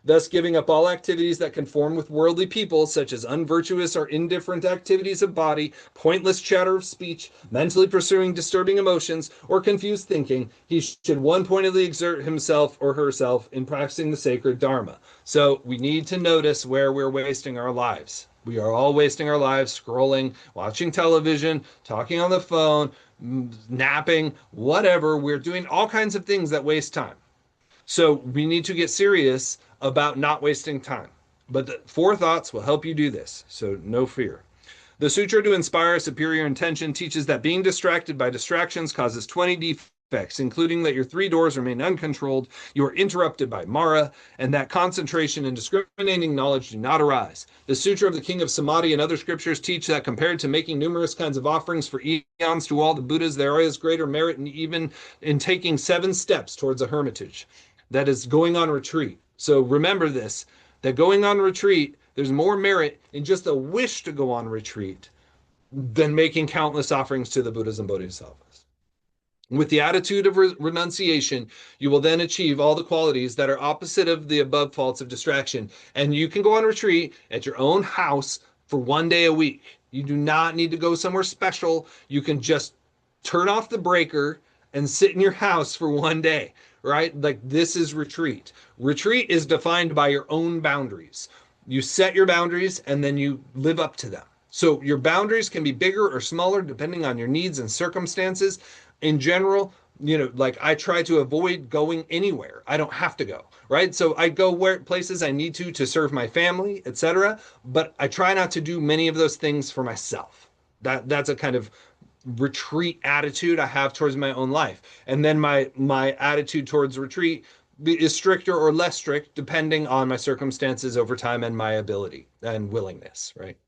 B: Thus giving up all activities that conform with worldly people, such as unvirtuous or indifferent activities of body, pointless chatter of speech, mentally pursuing disturbing emotions, or confused thinking, he should one-pointedly exert himself or herself in practicing the sacred Dharma. So we need to notice where we're wasting our lives. We are all wasting our lives scrolling, watching television, talking on the phone, napping, whatever. We're doing all kinds of things that waste time. So we need to get serious about not wasting time. But the four thoughts will help you do this, so no fear. The Sutra to Inspire a Superior Intention teaches that being distracted by distractions causes 20 defects, including that your three doors remain uncontrolled, you are interrupted by Mara, and that concentration and discriminating knowledge do not arise. The Sutra of the King of Samadhi and other scriptures teach that compared to making numerous kinds of offerings for eons to all the Buddhas, there is greater merit in even in taking 7 steps towards a hermitage. That is going on retreat. So remember this, that going on retreat, there's more merit in just a wish to go on retreat than making countless offerings to the Buddhas and Bodhisattvas. With the attitude of renunciation, you will then achieve all the qualities that are opposite of the above faults of distraction. And you can go on retreat at your own house for 1 day a week. You do not need to go somewhere special. You can just turn off the breaker and sit in your house for 1 day, right? Like, this is retreat. Retreat is defined by your own boundaries. You set your boundaries and then you live up to them. So your boundaries can be bigger or smaller depending on your needs and circumstances. In general, like, I try to avoid going anywhere. I don't have to go, right? So I go where places I need to serve my family, etc. But I try not to do many of those things for myself. That's a kind of retreat attitude I have towards my own life. And then my attitude towards retreat is stricter or less strict depending on my circumstances over time and my ability and willingness, right?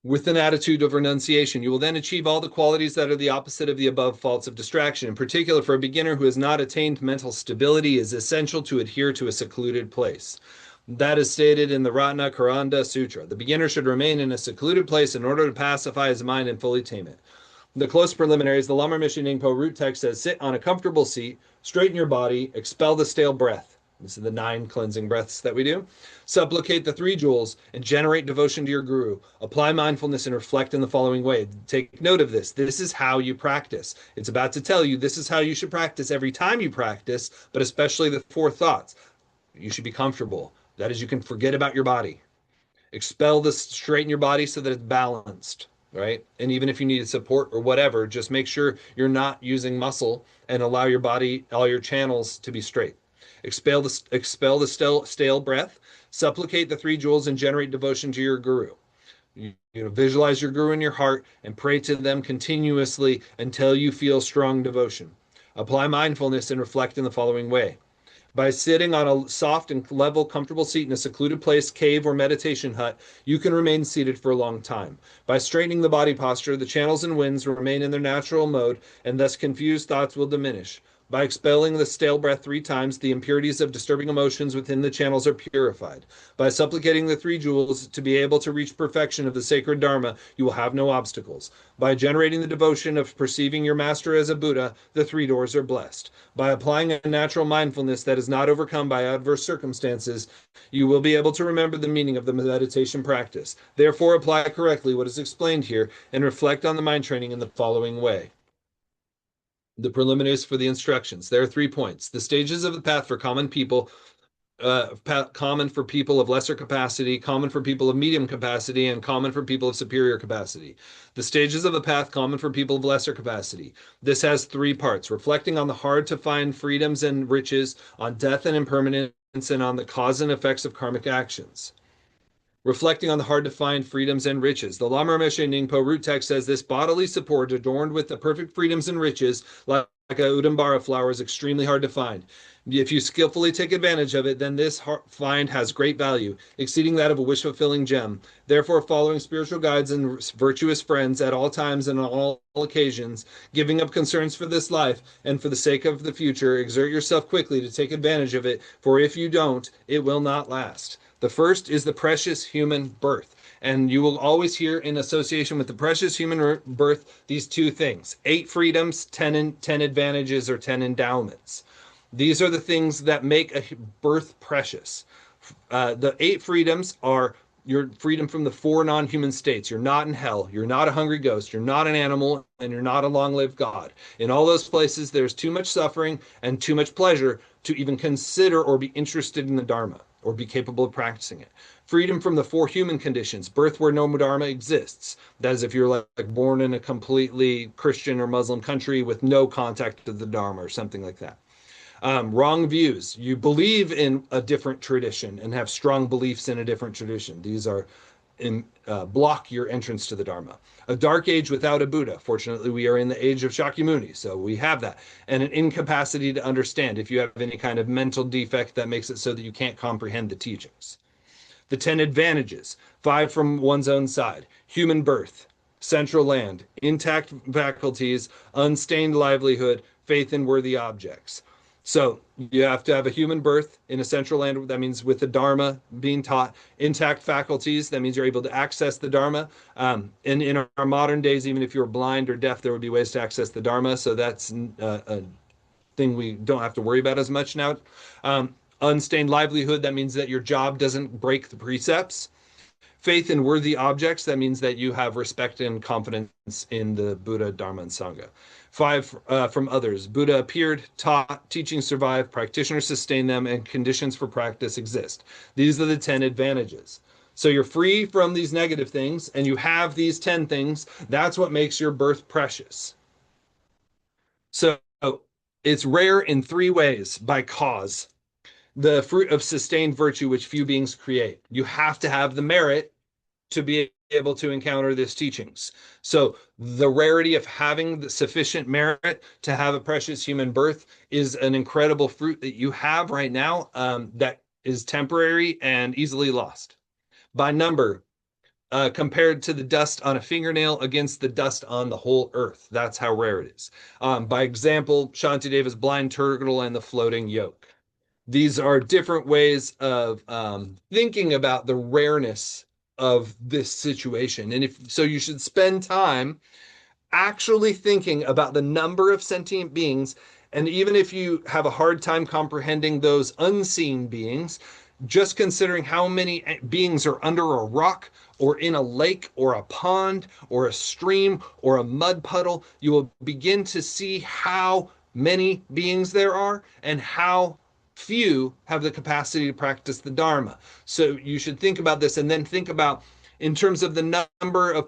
B: With an attitude of renunciation, you will then achieve all the qualities that are the opposite of the above faults of distraction. In particular, for a beginner who has not attained mental stability, it is essential to adhere to a secluded place. That is stated in the Ratnakaranda Sutra. The beginner should remain in a secluded place in order to pacify his mind and fully tame it. The close preliminaries, the Lama Mission Ningpo root text says, sit on a comfortable seat, straighten your body, expel the stale breath. This is the 9 cleansing breaths that we do. Supplicate the 3 jewels and generate devotion to your guru. Apply mindfulness and reflect in the following way. Take note of this. This is how you practice. It's about to tell you this is how you should practice every time you practice, but especially the 4 thoughts. You should be comfortable. That is, you can forget about your body. Straighten your body so that it's balanced. Right? And even if you need support or whatever, just make sure you're not using muscle and allow your body, all your channels to be straight. Expel the stale breath, supplicate the 3 jewels, and generate devotion to your guru. Visualize your guru in your heart and pray to them continuously until you feel strong devotion. Apply mindfulness and reflect in the following way. By sitting on a soft and level, comfortable seat in a secluded place, cave, or meditation hut, you can remain seated for a long time. By straightening the body posture, the channels and winds remain in their natural mode, and thus confused thoughts will diminish. By expelling the stale breath 3 times, the impurities of disturbing emotions within the channels are purified. By supplicating the 3 jewels to be able to reach perfection of the sacred Dharma, you will have no obstacles. By generating the devotion of perceiving your master as a Buddha, the 3 doors are blessed. By applying a natural mindfulness that is not overcome by adverse circumstances, you will be able to remember the meaning of the meditation practice. Therefore, apply correctly what is explained here and reflect on the mind training in the following way. The preliminaries for the instructions. There are 3 points. The stages of the path for common people, common for people of lesser capacity, common for people of medium capacity, and common for people of superior capacity. The stages of the path common for people of lesser capacity. This has 3 parts: reflecting on the hard to find freedoms and riches, on death and impermanence, and on the cause and effects of karmic actions. Reflecting on the hard-to-find freedoms and riches. The Lama Rinpoche Ningpo root text says this bodily support adorned with the perfect freedoms and riches, like a Udambara flower, is extremely hard to find. If you skillfully take advantage of it, then this find has great value, exceeding that of a wish-fulfilling gem. Therefore, following spiritual guides and virtuous friends at all times and on all occasions, giving up concerns for this life and for the sake of the future, exert yourself quickly to take advantage of it, for if you don't, it will not last. The first is the precious human birth. And you will always hear in association with the precious human birth these 2 things: 8 freedoms, 10 advantages, or 10 endowments. These are the things that make a birth precious. The 8 freedoms are your freedom from the 4 non-human states. You're not in hell. You're not a hungry ghost. You're not an animal, and you're not a long-lived God. In all those places, there's too much suffering and too much pleasure to even consider or be interested in the Dharma or be capable of practicing it. Freedom from the 4 human conditions, birth where no Dharma exists. That is, if you're like born in a completely Christian or Muslim country with no contact to the Dharma or something like that. Wrong views. You believe in a different tradition and have strong beliefs in a different tradition. These are block your entrance to the Dharma. A dark age without a Buddha. Fortunately, we are in the age of Shakyamuni, so we have that. And an incapacity to understand if you have any kind of mental defect that makes it so that you can't comprehend the teachings. The 10 advantages, 5 from one's own side. Human birth, central land, intact faculties, unstained livelihood, faith in worthy objects. So you have to have a human birth in a central land. That means with the Dharma being taught, intact faculties. That means you're able to access the Dharma. And in our modern days, even if you're blind or deaf, there would be ways to access the Dharma. So that's a thing we don't have to worry about as much now. Unstained livelihood. That means that your job doesn't break the precepts. Faith in worthy objects. That means that you have respect and confidence in the Buddha, Dharma, and Sangha. 5 from others. Buddha appeared, taught, teachings survive, practitioners sustain them, and conditions for practice exist. These are the 10 advantages. So you're free from these negative things, and you have these 10 things. That's what makes your birth precious. So it's rare in 3 ways by cause. The fruit of sustained virtue, which few beings create. You have to have the merit to be able to encounter these teachings. So the rarity of having the sufficient merit to have a precious human birth is an incredible fruit that you have right now that is temporary and easily lost. By number, compared to the dust on a fingernail against the dust on the whole earth. That's how rare it is. By example, Shantideva's blind turtle and the floating yoke. These are different ways of thinking about the rareness of this situation. And so you should spend time actually thinking about the number of sentient beings. And even if you have a hard time comprehending those unseen beings, just considering how many beings are under a rock or in a lake or a pond or a stream or a mud puddle, you will begin to see how many beings there are and how few have the capacity to practice the Dharma. So you should think about this and then think about in terms of the number of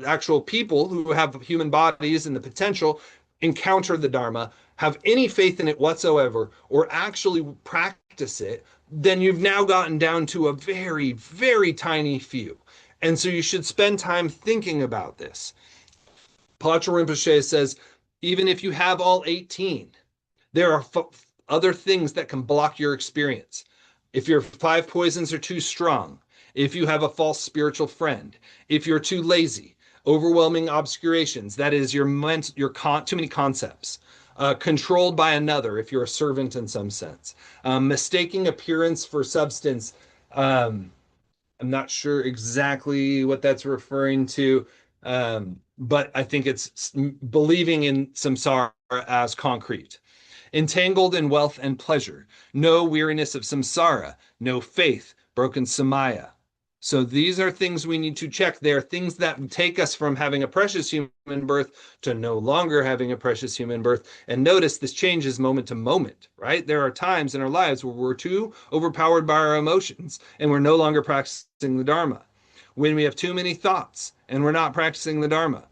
B: actual people who have human bodies and the potential encounter the Dharma, have any faith in it whatsoever, or actually practice it, then you've now gotten down to a very, very tiny few. And so you should spend time thinking about this. Patrul Rinpoche says, even if you have all 18, there are other things that can block your experience. If your 5 poisons are too strong, if you have a false spiritual friend, if you're too lazy, overwhelming obscurations, that is too many concepts, controlled by another, if you're a servant in some sense, mistaking appearance for substance. I'm not sure exactly what that's referring to, but I think it's believing in samsara as concrete. Entangled in wealth and pleasure, no weariness of samsara, no faith, broken samaya. So these are things we need to check. They are things that take us from having a precious human birth to no longer having a precious human birth. And notice this changes moment to moment, right? There are times in our lives where we're too overpowered by our emotions and we're no longer practicing the Dharma. When we have too many thoughts and we're not practicing the Dharma.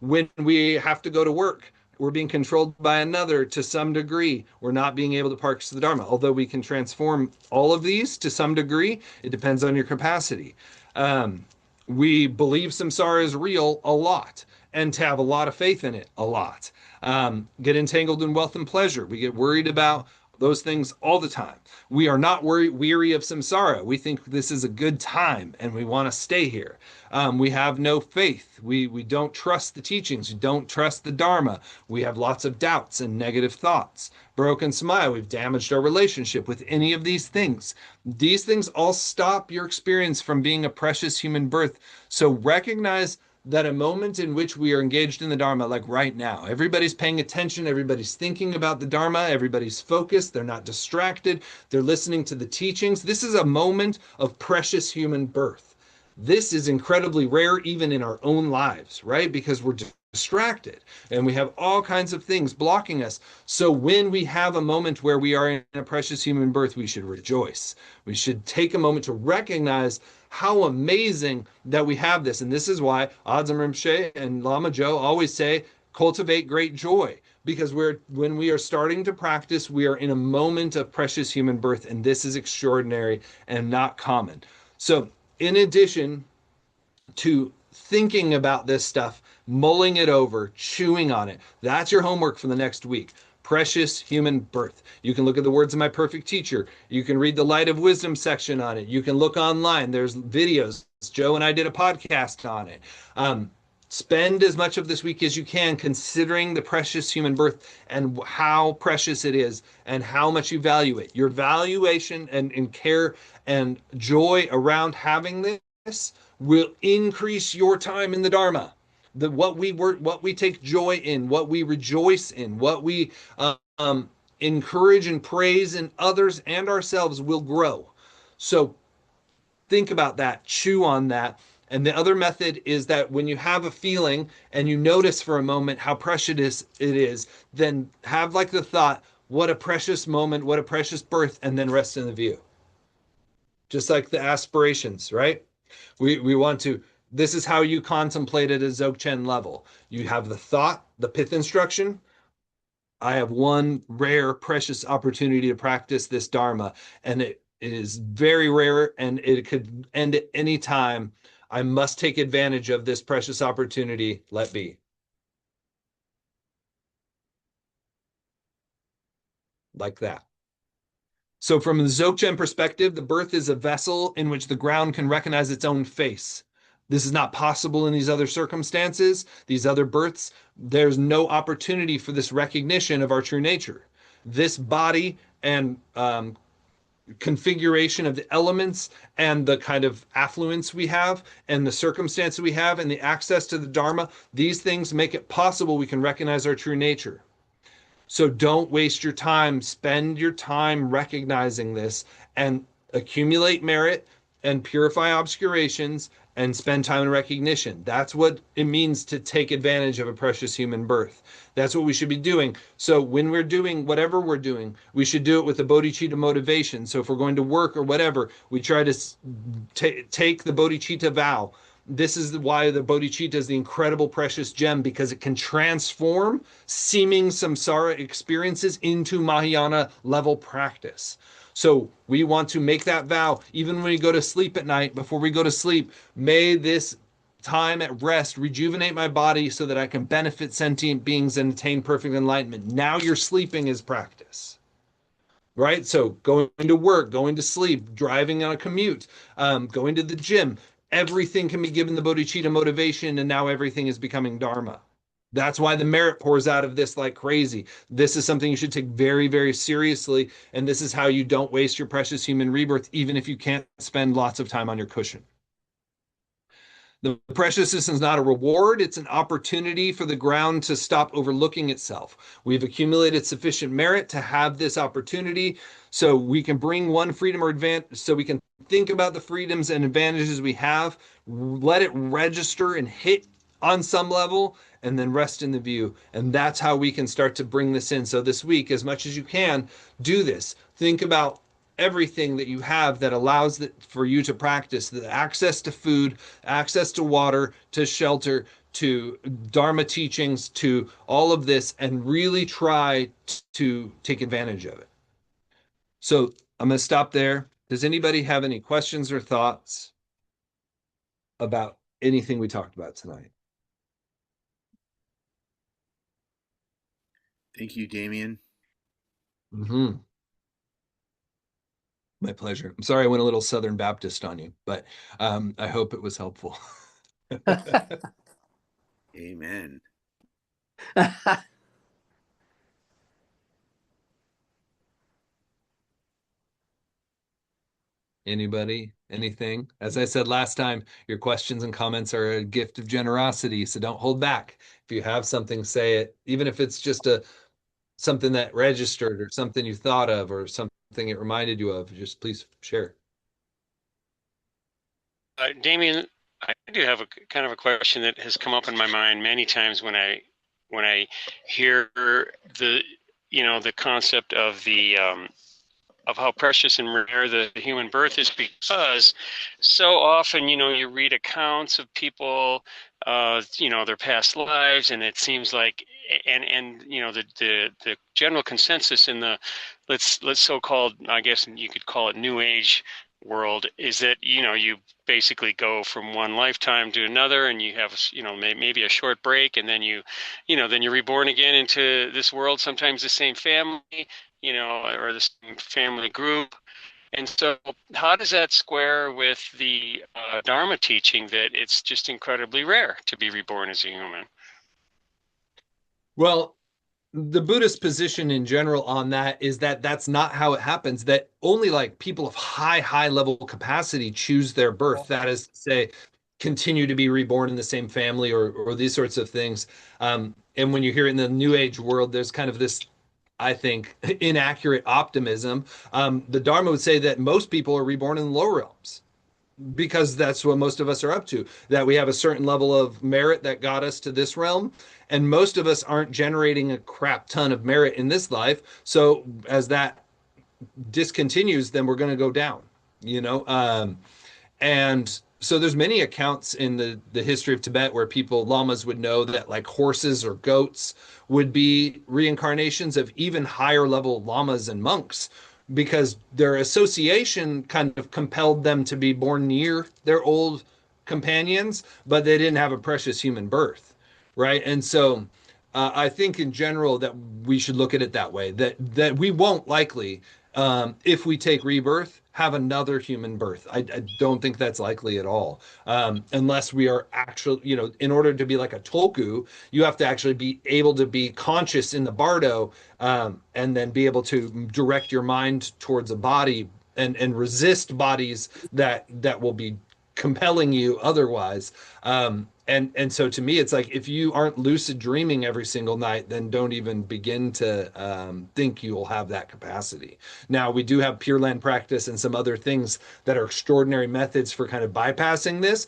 B: When we have to go to work, we're being controlled by another to some degree. We're not being able to practice the Dharma. Although we can transform all of these to some degree, it depends on your capacity. We believe samsara is real a lot and to have a lot of faith in it a lot. Get entangled in wealth and pleasure. We get worried about those things all the time. We are not weary of samsara. We think this is a good time and we want to stay here. We have no faith. We don't trust the teachings. We don't trust the Dharma. We have lots of doubts and negative thoughts. Broken samaya. We've damaged our relationship with any of these things. These things all stop your experience from being a precious human birth. So recognize that a moment in which we are engaged in the Dharma, like right now, everybody's paying attention, everybody's thinking about the Dharma, everybody's focused, they're not distracted, they're listening to the teachings. This is a moment of precious human birth. This is incredibly rare even in our own lives, right? Because we're distracted and we have all kinds of things blocking us. So when we have a moment where we are in a precious human birth, we should rejoice. We should take a moment to recognize how amazing that we have this. And this is why Adzam Rinpoche and Lama Joe always say, cultivate great joy. because when we are starting to practice, we are in a moment of precious human birth, and this is extraordinary and not common. So in addition to thinking about this stuff, mulling it over, chewing on it, that's your homework for the next week. Precious human birth. You can look at the words of my perfect teacher. You can read the Light of Wisdom section on it. You can look online. There's videos. Joe and I did a podcast on it. Spend as much of this week as you can considering the precious human birth and how precious it is and how much you value it. Your valuation and care and joy around having this will increase your time in the Dharma. What we take joy in, what we rejoice in, what we encourage and praise in others and ourselves will grow. So think about that, chew on that. And the other method is that when you have a feeling and you notice for a moment how precious it is, then have like the thought, what a precious moment, what a precious birth, and then rest in the view. Just like the aspirations, right? We want to, this is how you contemplate at a Dzogchen level. You have the thought, the pith instruction. I have one rare, precious opportunity to practice this Dharma, and it is very rare and it could end at any time. I must take advantage of this precious opportunity. Let be. Like that. So from the Dzogchen perspective, the birth is a vessel in which the ground can recognize its own face. This is not possible in these other circumstances, these other births. There's no opportunity for this recognition of our true nature. This body and configuration of the elements and the kind of affluence we have and the circumstance we have and the access to the Dharma, these things make it possible we can recognize our true nature. So don't waste your time. Spend your time recognizing this and accumulate merit and purify obscurations and spend time in recognition. That's what it means to take advantage of a precious human birth. That's what we should be doing. So when we're doing whatever we're doing, we should do it with a bodhicitta motivation. So if we're going to work or whatever, we try to take the bodhicitta vow. This is why the bodhicitta is the incredible precious gem, because it can transform seeming samsara experiences into Mahayana level practice. So we want to make that vow even when we go to sleep at night. Before we go to sleep, may this time at rest rejuvenate my body so that I can benefit sentient beings and attain perfect enlightenment. Now your sleeping is practice. Right? So going to work, going to sleep, driving on a commute, going to the gym, everything can be given the bodhicitta motivation, and now everything is becoming Dharma. That's why the merit pours out of this like crazy. This is something you should take very, very seriously, and this is how you don't waste your precious human rebirth, even if you can't spend lots of time on your cushion. The preciousness is not a reward, it's an opportunity for the ground to stop overlooking itself. We've accumulated sufficient merit to have this opportunity, so we can bring one freedom or advantage, so we can think about the freedoms and advantages we have, let it register and hit on some level, and then rest in the view. And that's how we can start to bring this in. So this week, as much as you can, do this. Think about everything that you have that allows for you to practice, the access to food, access to water, to shelter, to Dharma teachings, to all of this, and really try to take advantage of it. So I'm going to stop there. Does anybody have any questions or thoughts about anything we talked about tonight?
A: Thank you, Damien.
B: Mm-hmm. My pleasure. I'm sorry I went a little Southern Baptist on you, but I hope it was helpful.
A: Amen.
B: Anybody? Anything? As I said last time, your questions and comments are a gift of generosity, so don't hold back. If you have something, say it, even if it's just something that registered or something you thought of or something it reminded you of, just please share.
C: Damien, I do have a kind of a question that has come up in my mind many times when I hear the concept of the how precious and rare the human birth is, because so often, you read accounts of people, their past lives, and it seems like, and the general consensus in the let's so-called, I guess you could call it, New Age world, is that you basically go from one lifetime to another, and you have maybe a short break, and then then you're reborn again into this world, sometimes the same family, or the same family group. And so how does that square with the Dharma teaching that it's just incredibly rare to be reborn as a human?
B: Well, the Buddhist position in general on that is that that's not how it happens, that only like people of high level capacity choose their birth. That is to say, continue to be reborn in the same family, or these sorts of things. And when you hear it in the New Age world, there's kind of this, I think, inaccurate optimism. The Dharma would say that most people are reborn in the lower realms, because that's what most of us are up to, that we have a certain level of merit that got us to this realm, and most of us aren't generating a crap ton of merit in this life. So as that discontinues, then we're going to go down, and so there's many accounts in the history of Tibet where lamas would know that like horses or goats would be reincarnations of even higher level lamas and monks, because their association kind of compelled them to be born near their old companions, but they didn't have a precious human birth, right? And so I think in general that we should look at it that way, that we won't likely, if we take rebirth, have another human birth. I don't think that's likely at all, unless we are actually, in order to be like a tulku, you have to actually be able to be conscious in the bardo, and then be able to direct your mind towards a body, and resist bodies that will be compelling you otherwise. And so to me, it's like, if you aren't lucid dreaming every single night, then don't even begin to think you will have that capacity. Now, we do have Pure Land practice and some other things that are extraordinary methods for kind of bypassing this.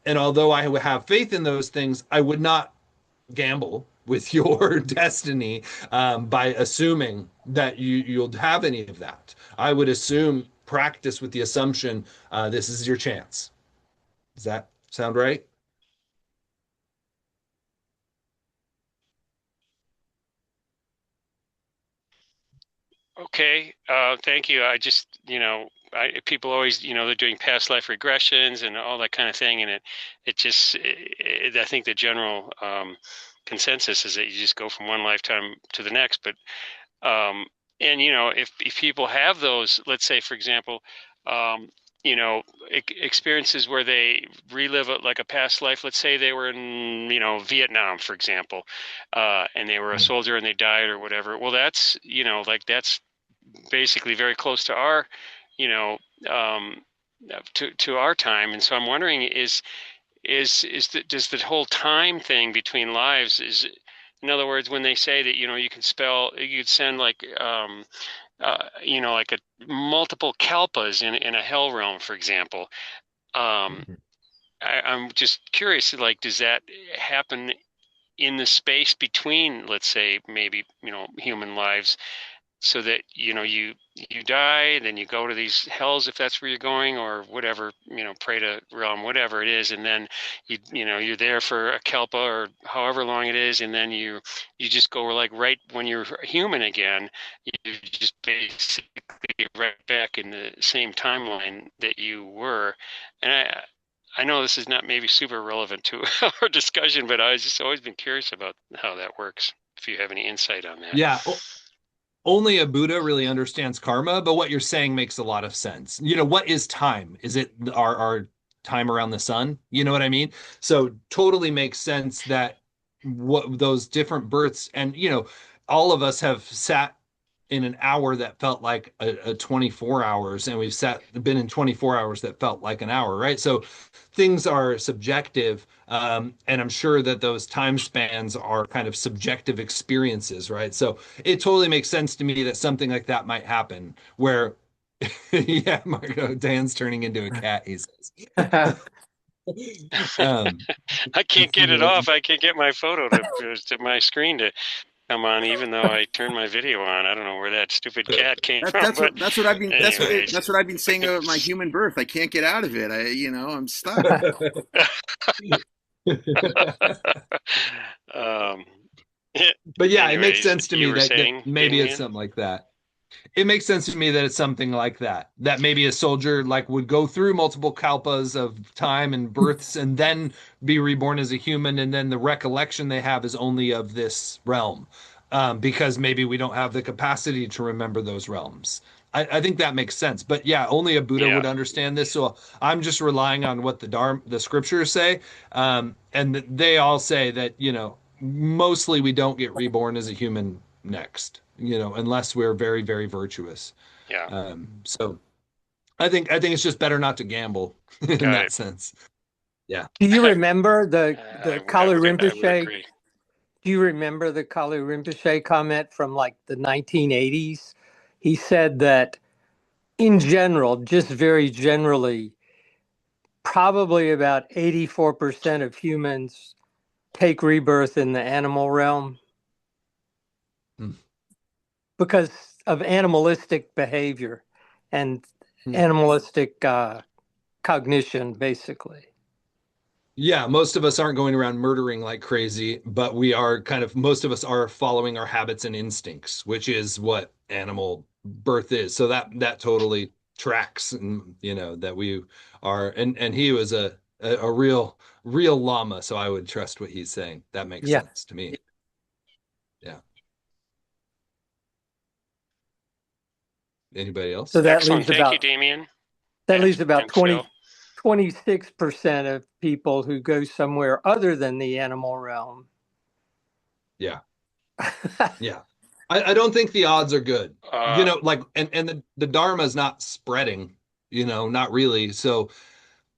B: And although I have faith in those things, I would not gamble with your destiny by assuming that you'll have any of that. I would assume practice with the assumption this is your chance. Does that sound right?
C: Okay, thank you. I just, people always, they're doing past life regressions and all that kind of thing, and I think the general consensus is that you just go from one lifetime to the next. But, and if people have those, let's say, for example, experiences where they relive like a past life. Let's say they were in, Vietnam, for example, and they were a soldier and they died or whatever. Well, that's, that's basically very close to our, to our time. And so I'm wondering, does the whole time thing between lives, in other words, when they say that, you'd send like, like multiple kalpas in a hell realm, for example. I'm just curious, like, does that happen in the space between, let's say, maybe, human lives, so that, you die, then you go to these hells, if that's where you're going, or whatever, Preta realm, whatever it is, and then you're there for a kalpa or however long it is, and then you just go, like, right when you're human again, you just basically right back in the same timeline that you were. And I know this is not maybe super relevant to our discussion, but I've just always been curious about how that works, if you have any insight on that.
B: Yeah. Only a Buddha really understands karma, but what you're saying makes a lot of sense. What is time? Is it our time around the sun? You know what I mean? So totally makes sense that what those different births, and all of us have sat in an hour that felt like a 24 hours, and we've been in 24 hours that felt like an hour, right? So things are subjective, and I'm sure that those time spans are kind of subjective experiences, right? So it totally makes sense to me that something like that might happen, where yeah, Marco, Dan's turning into a cat, he says.
C: I can't get it off. I can't get my photo to my screen to come on, even though I turned my video on. I don't know where that stupid cat came
A: That,
C: from,
A: that's
C: but
A: what that's what I've been
C: anyways.
A: that's what I've been saying about my human birth. I can't get out of it. I'm stuck.
C: um,
B: But yeah, it makes
C: anyways,
B: sense to
C: you
B: me
C: were
B: that
C: saying,
B: maybe it's
C: Damien?
B: something like that. It makes sense to me that it's something like that. That maybe a soldier like would go through multiple kalpas of time and births and then be reborn as a human, and then the recollection they have is only of this realm, because maybe we don't have the capacity to remember those realms. I think that makes sense. But yeah, only a Buddha
C: Yeah,
B: would understand this. So I'm just relying on what the scriptures say, and they all say that mostly we don't get reborn as a human next, unless we're very, very virtuous.
C: yeah,
B: So I think it's just better not to gamble in
C: got
B: that
C: it.
B: sense. Yeah.
E: Do you remember the
C: I
E: Kali
C: would I would
E: Rinpoche?
C: agree.
E: Do you remember the Kali Rinpoche comment from like the 1980s? He said that in general, just very generally, probably about 84% of humans take rebirth in the animal realm
B: Hmm.
E: because of animalistic behavior and
B: Hmm.
E: animalistic cognition, basically.
B: Yeah, most of us aren't going around murdering like crazy, but most of us are following our habits and instincts, which is what animal birth is. So that totally tracks, and that we are, and he was a real llama, so I would trust what he's saying. That makes
E: Yeah.
B: sense to me. Yeah. Anybody else?
E: So that
C: Excellent.
E: leaves
C: Thank you,
E: about
C: Damien
E: that leaves about
C: and Phil.
E: 26% of people who go somewhere other than the animal realm.
B: Yeah. Yeah. I don't think the odds are good. Like, and the Dharma is not spreading, not really. So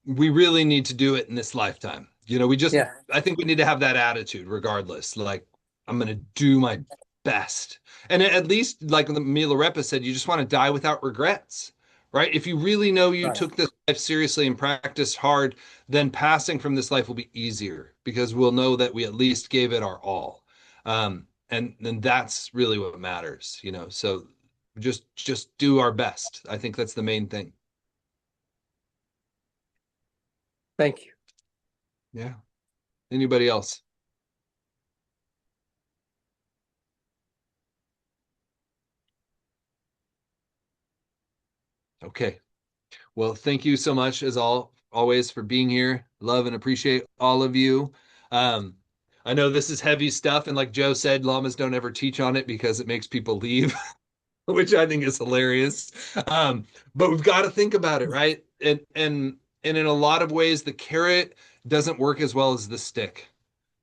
B: we really need to do it in this lifetime.
E: Yeah.
B: I think we need to have that attitude regardless. Like, I'm going to do my best. And at least, like Milarepa said, you just want to die without regrets, right? If you really know you
E: Right.
B: took this life seriously and practiced hard, then passing from this life will be easier because we'll know that we at least gave it our all. And that's really what matters, So just do our best. I think that's the main thing.
E: Thank you.
B: Yeah. Anybody else? Okay. Well, thank you so much as always for being here. Love and appreciate all of you. Um, I know this is heavy stuff, and like Joe said, llamas don't ever teach on it because it makes people leave, which I think is hilarious. But we've got to think about it, right? And in a lot of ways, the carrot doesn't work as well as the stick,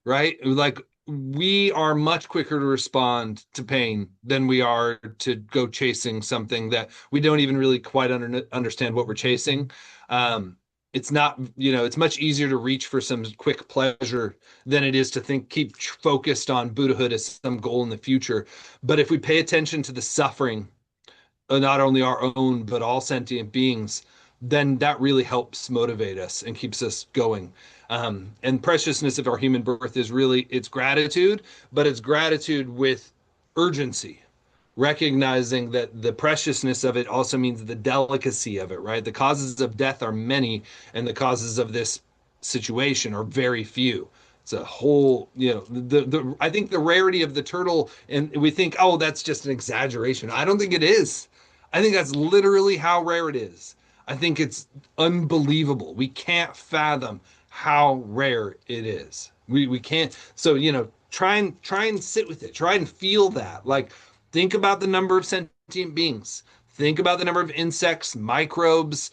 B: right? Like we are much quicker to respond to pain than we are to go chasing something that we don't even really quite understand what we're chasing. Um, it's not, it's much easier to reach for some quick pleasure than it is to keep focused on Buddhahood as some goal in the future. But if we pay attention to the suffering, not only our own, but all sentient beings, then that really helps motivate us and keeps us going. And preciousness of our human birth is really, it's gratitude, but it's gratitude with urgency, recognizing that the preciousness of it also means the delicacy of it, right? The causes of death are many, and the causes of this situation are very few. It's a whole, I think the rarity of the turtle, and we think, oh, that's just an exaggeration. I don't think it is. I think that's literally how rare it is. I think it's unbelievable. We can't fathom how rare it is. We can't. So, try and sit with it. Try and feel that. Like, think about the number of sentient beings. Think about the number of insects, microbes,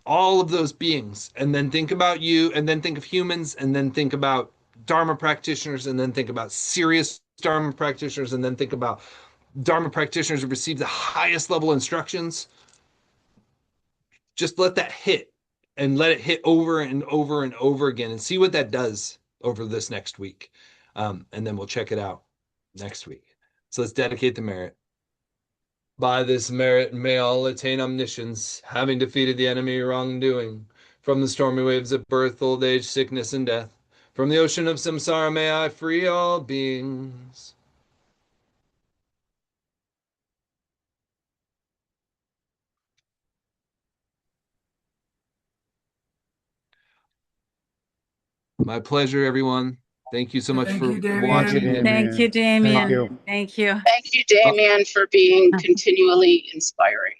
B: all of those beings, and then think about you, and then think of humans, and then think about Dharma practitioners, and then think about serious Dharma practitioners, and then think about Dharma practitioners who receive the highest level instructions. Just let that hit and let it hit over and over and over again and see what that does over this next week. And then we'll check it out next week. So let's dedicate the merit. By this merit may all attain omniscience, having defeated the enemy wrongdoing. From the stormy waves of birth, old age, sickness, and death. From the ocean of samsara may I free all beings. My pleasure, everyone. Thank you so much
F: Thank
B: for
F: you, Damien.
B: watching.
D: Thank you,
G: Thank you,
D: Thank
G: Damien.
D: you.
G: Thank you.
H: Thank you, Damien, for being continually inspiring.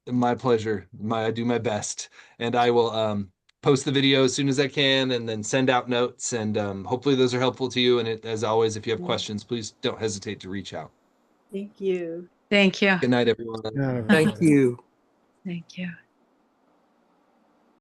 B: My pleasure. I do my best, and I will post the video as soon as I can, and then send out notes. And hopefully, those are helpful to you. And as always, if you have questions, please don't hesitate to reach out.
F: Thank you.
G: Thank you.
B: Good night, everyone.
D: Yeah,
E: Thank you.
G: Thank you.